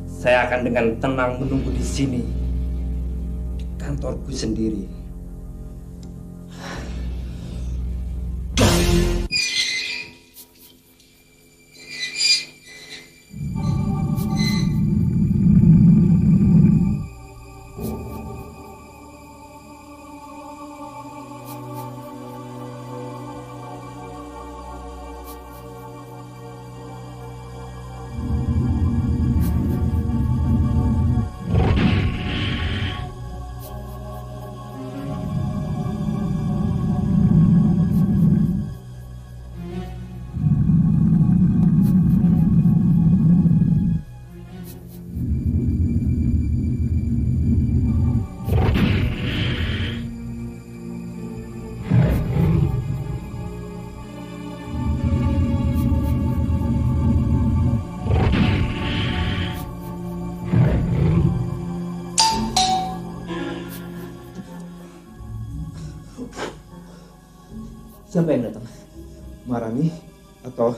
saya akan dengan tenang menunggu di sini, di kantorku sendiri. Siapa yang datang? Marani atau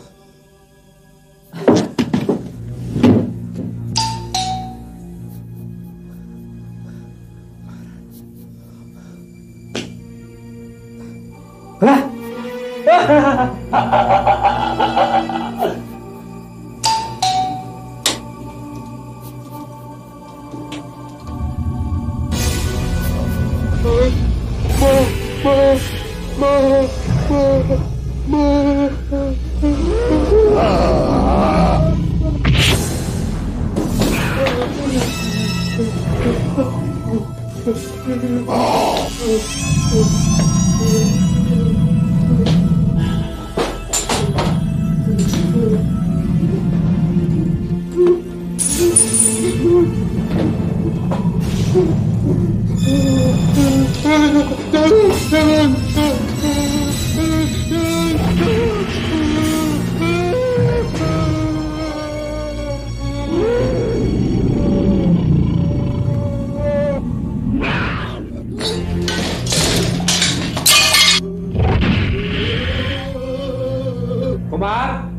Komar.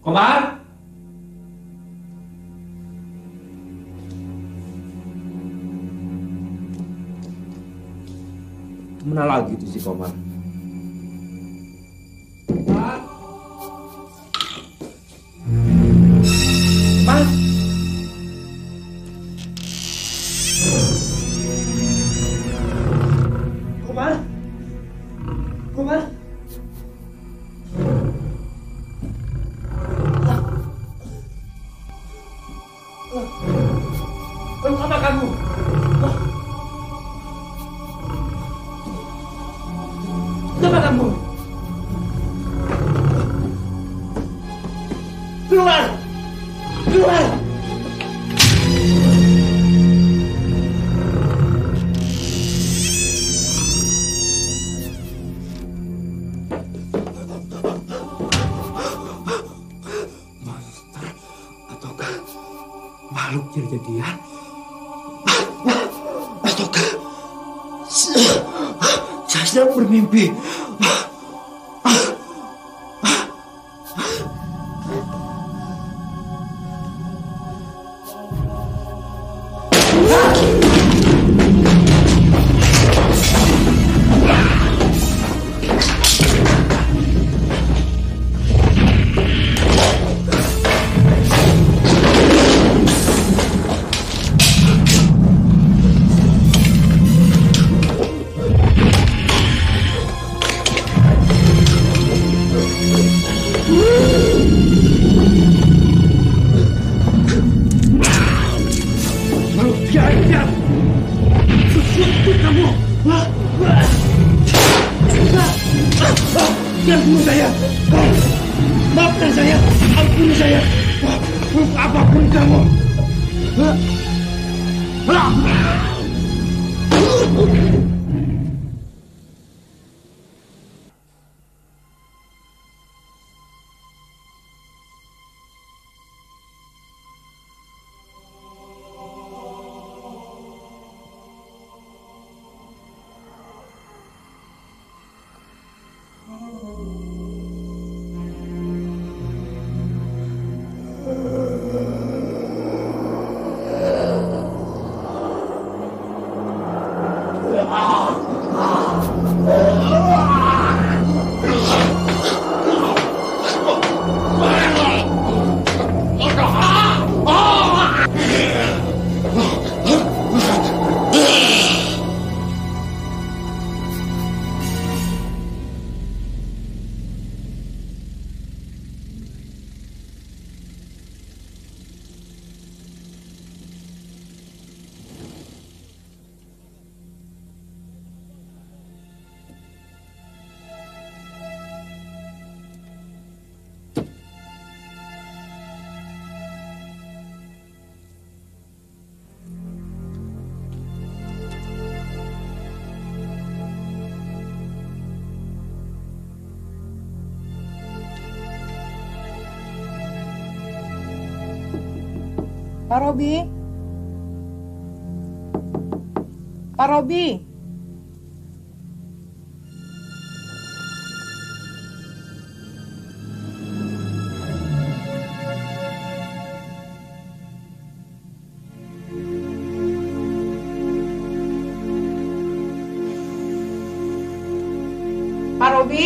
Komar. Kemana lagi tuh si Komar? Komar. Mas. Komar. Komar. Apa kamu? Siapa kamu? Keluar! Keluar! Monster ataukah makhluk jadi-jadian? Ataukah saya sedang bermimpi? Jangan bunuh saya. Maafkan saya. Ampuni saya. Apapun kamu. Pak Robi? Pak Robi? Pak Robi?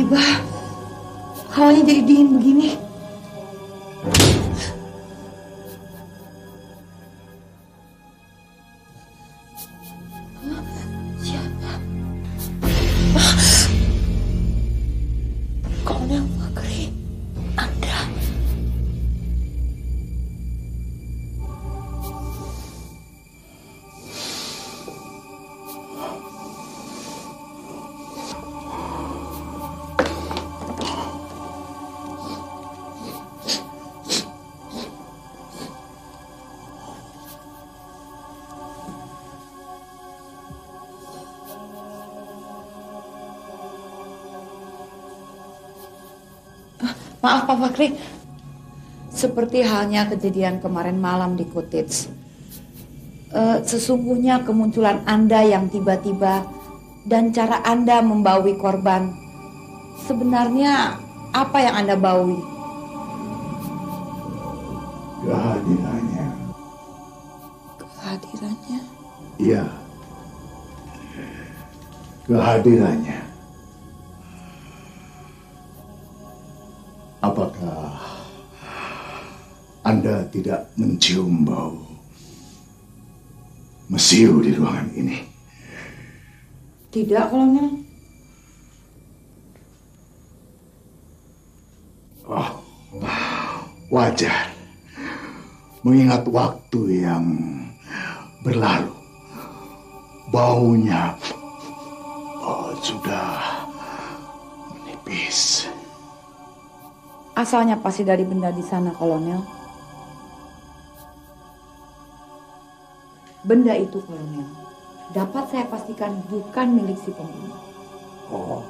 tiba-tiba hawanya jadi dingin begini. Siapa? Kolonel Fakri, Anda. Maaf Pak Fakri, seperti halnya kejadian kemarin malam di cottage. Sesungguhnya kemunculan Anda yang tiba-tiba dan cara Anda membawi korban, sebenarnya apa yang Anda bawi? Kehadirannya. Kehadirannya? Iya. Kehadirannya. Apakah Anda tidak mencium bau mesiu di ruangan ini? Tidak, Kolonel. Oh, wajar. Mengingat waktu yang berlalu, baunya sudah menipis. Asalnya pasti dari benda di sana, Kolonel. Benda itu, Kolonel, dapat saya pastikan bukan milik si pembunuh. Oh.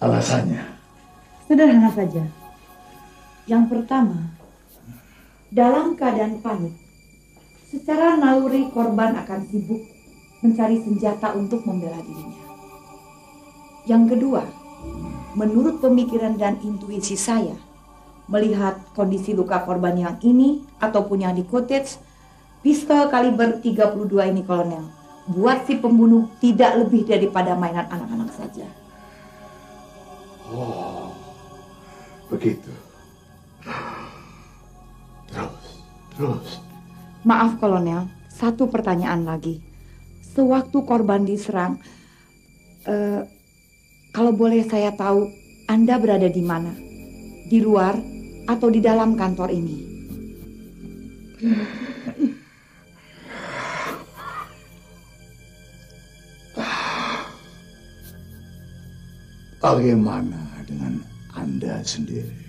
Alasannya? Sederhana saja. Yang pertama, dalam keadaan panik, secara naluri korban akan sibuk mencari senjata untuk membela dirinya. Yang kedua, menurut pemikiran dan intuisi saya, melihat kondisi luka korban yang ini ataupun yang di cottage, pistol kaliber 32 ini, Kolonel, buat si pembunuh tidak lebih daripada mainan anak-anak saja. Oh, begitu. Terus. Maaf, Kolonel, satu pertanyaan lagi. Sewaktu korban diserang, kalau boleh saya tahu, Anda berada di mana? Di luar atau di dalam kantor ini? Bagaimana dengan Anda sendiri?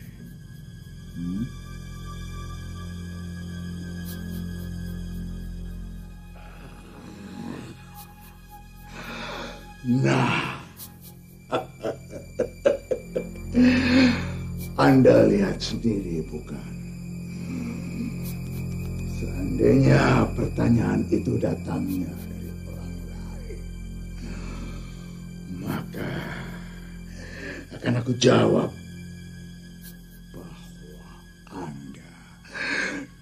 Nah, Anda lihat sendiri, bukan? Seandainya pertanyaan itu datangnya dari orang lain, maka akan aku jawab bahwa Anda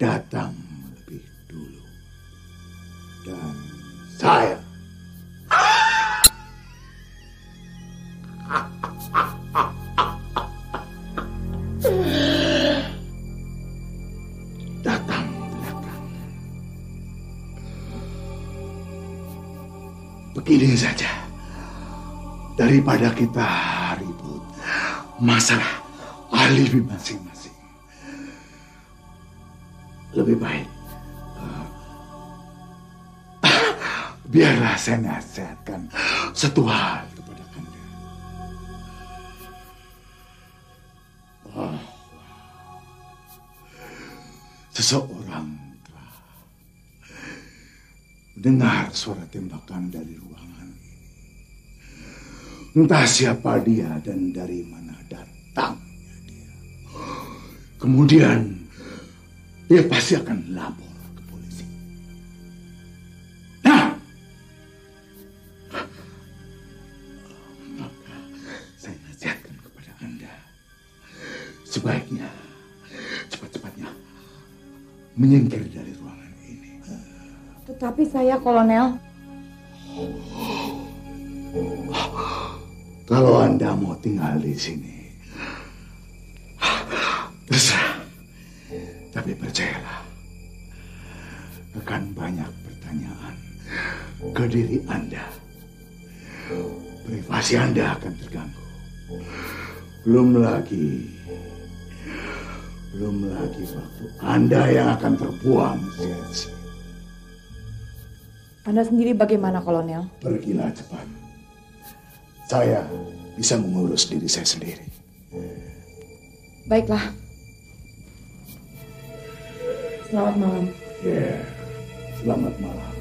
datang lebih dulu. Dan saya datang belakang. Begini saja, daripada kita ribut masalah alibi masing-masing, lebih baik biarlah saya nasihatkan satu hal kepada Anda. Seseorang telah mendengar suara tembakan dari ruangan ini. Entah siapa dia dan dari mana datangnya dia. Kemudian dia pasti akan lapor ke polisi. Nah, maka saya nasihatkan kepada Anda, sebaiknya cepat-cepatnya menyingkir dari ruangan ini. Tetapi saya, Kolonel. Kalau Anda mau tinggal di sini, terserah. Tapi percayalah, akan banyak pertanyaan ke diri Anda. Privasi Anda akan terganggu. Belum lagi waktu Anda yang akan terbuang sia-sia. Anda sendiri bagaimana, Kolonel? Pergilah cepat. Saya bisa mengurus diri saya sendiri. Baiklah. Selamat malam. Ya, selamat malam.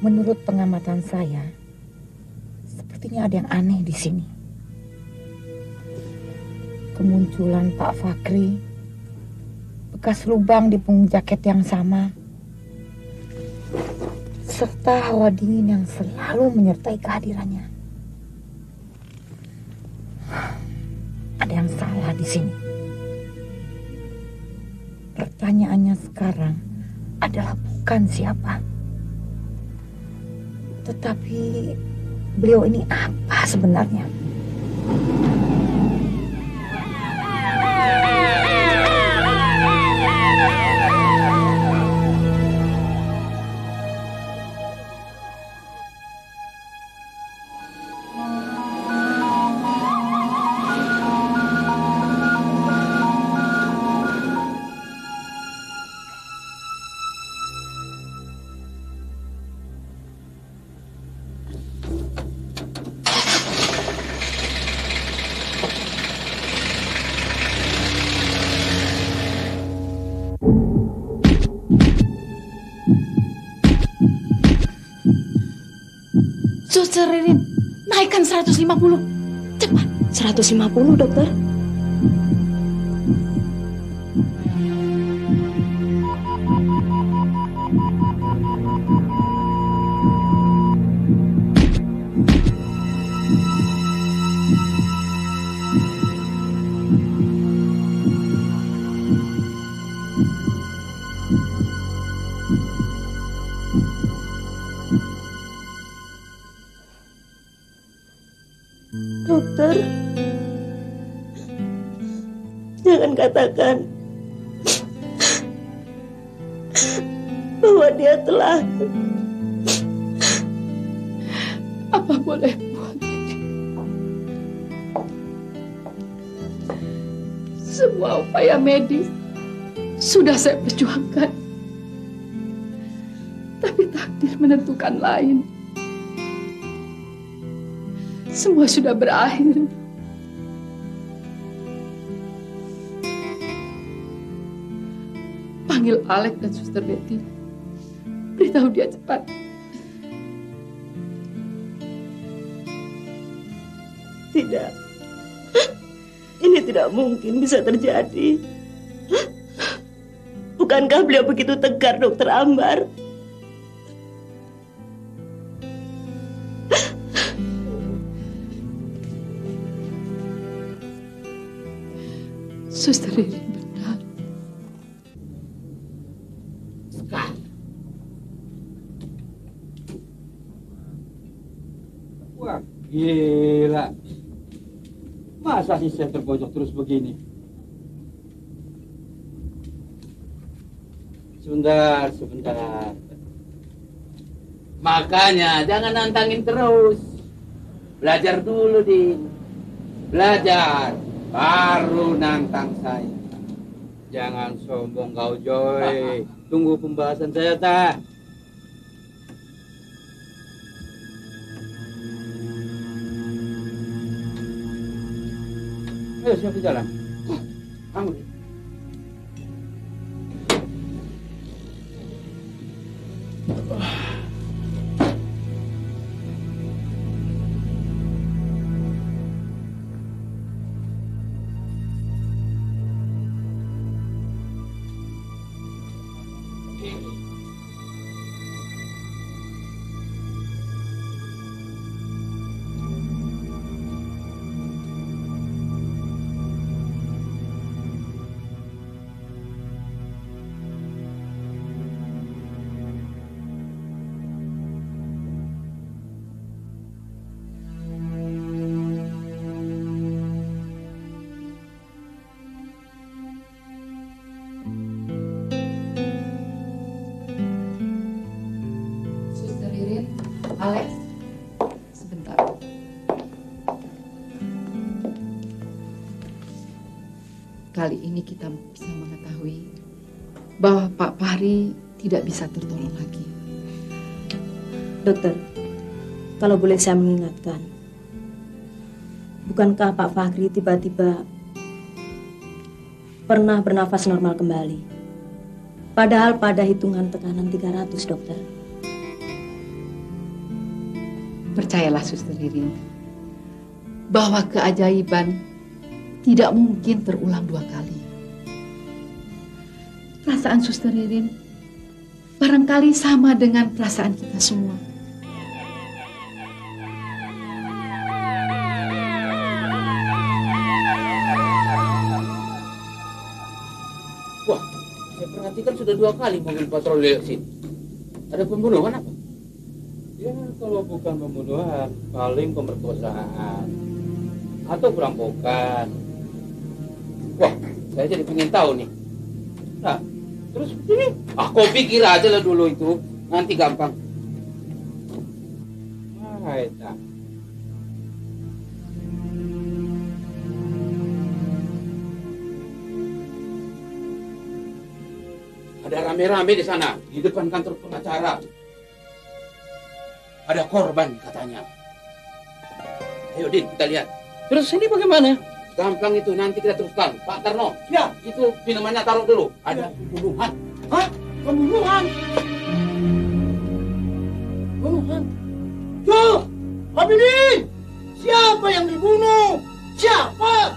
Menurut pengamatan saya, sepertinya ada yang aneh di sini. Kemunculan Pak Fakri, bekas lubang di punggung jaket yang sama, serta hawa dingin yang selalu menyertai kehadirannya. Ada yang salah di sini. Pertanyaannya sekarang adalah bukan siapa, tetapi beliau ini apa sebenarnya? Suster Ririn, naikkan 150. Cepat. 150, dokter. Dokter, jangan katakan bahwa dia telah... Apa boleh buat? Semua upaya medis sudah saya perjuangkan, tapi takdir menentukan lain. Semua sudah berakhir. Panggil Alex dan Suster Betty. Beritahu dia cepat. Tidak. Ini tidak mungkin bisa terjadi. Bukankah beliau begitu tegar, Dokter Ambar? Suster Ririn benar. Sekali. Wah, gila. Masa sih saya terpojok terus begini? Sebentar. Makanya jangan nantangin terus. Belajar dulu, Din. Belajar. Baru nantang saya. Jangan sombong kau, Joy. Tunggu pembahasan saya, tak? Ayo, siapa jalan? Kamu. Alex, sebentar. Kali ini kita bisa mengetahui bahwa Pak Fahri tidak bisa tertolong lagi. Dokter, kalau boleh saya mengingatkan, bukankah Pak Fahri tiba-tiba pernah bernafas normal kembali? Padahal pada hitungan tekanan 300, dokter. Percayalah, Suster Ririn, bahwa keajaiban tidak mungkin terulang 2 kali. Perasaan Suster Ririn barangkali sama dengan perasaan kita semua. Wah, saya perhatikan sudah 2 kali mobil patroli lewat sini. Ada pembunuhan apa? Ya, kalau bukan pembunuhan, paling pemerkosaan atau perampokan. Wah, saya jadi pengen tahu nih. Nah, terus ini, kau pikir aja lah dulu itu, nanti gampang. Baiklah. Ada rame-rame di sana, di depan kantor pengacara. Ada korban katanya. Ayo, Din, kita lihat. Terus ini bagaimana? Gampang itu, nanti kita teruskan. Pak Tarno, ya, itu minumannya taruh dulu. Ada pembunuhan. Hah? Pembunuhan? Pembunuhan? Tuh, Abidin! Siapa yang dibunuh? Siapa?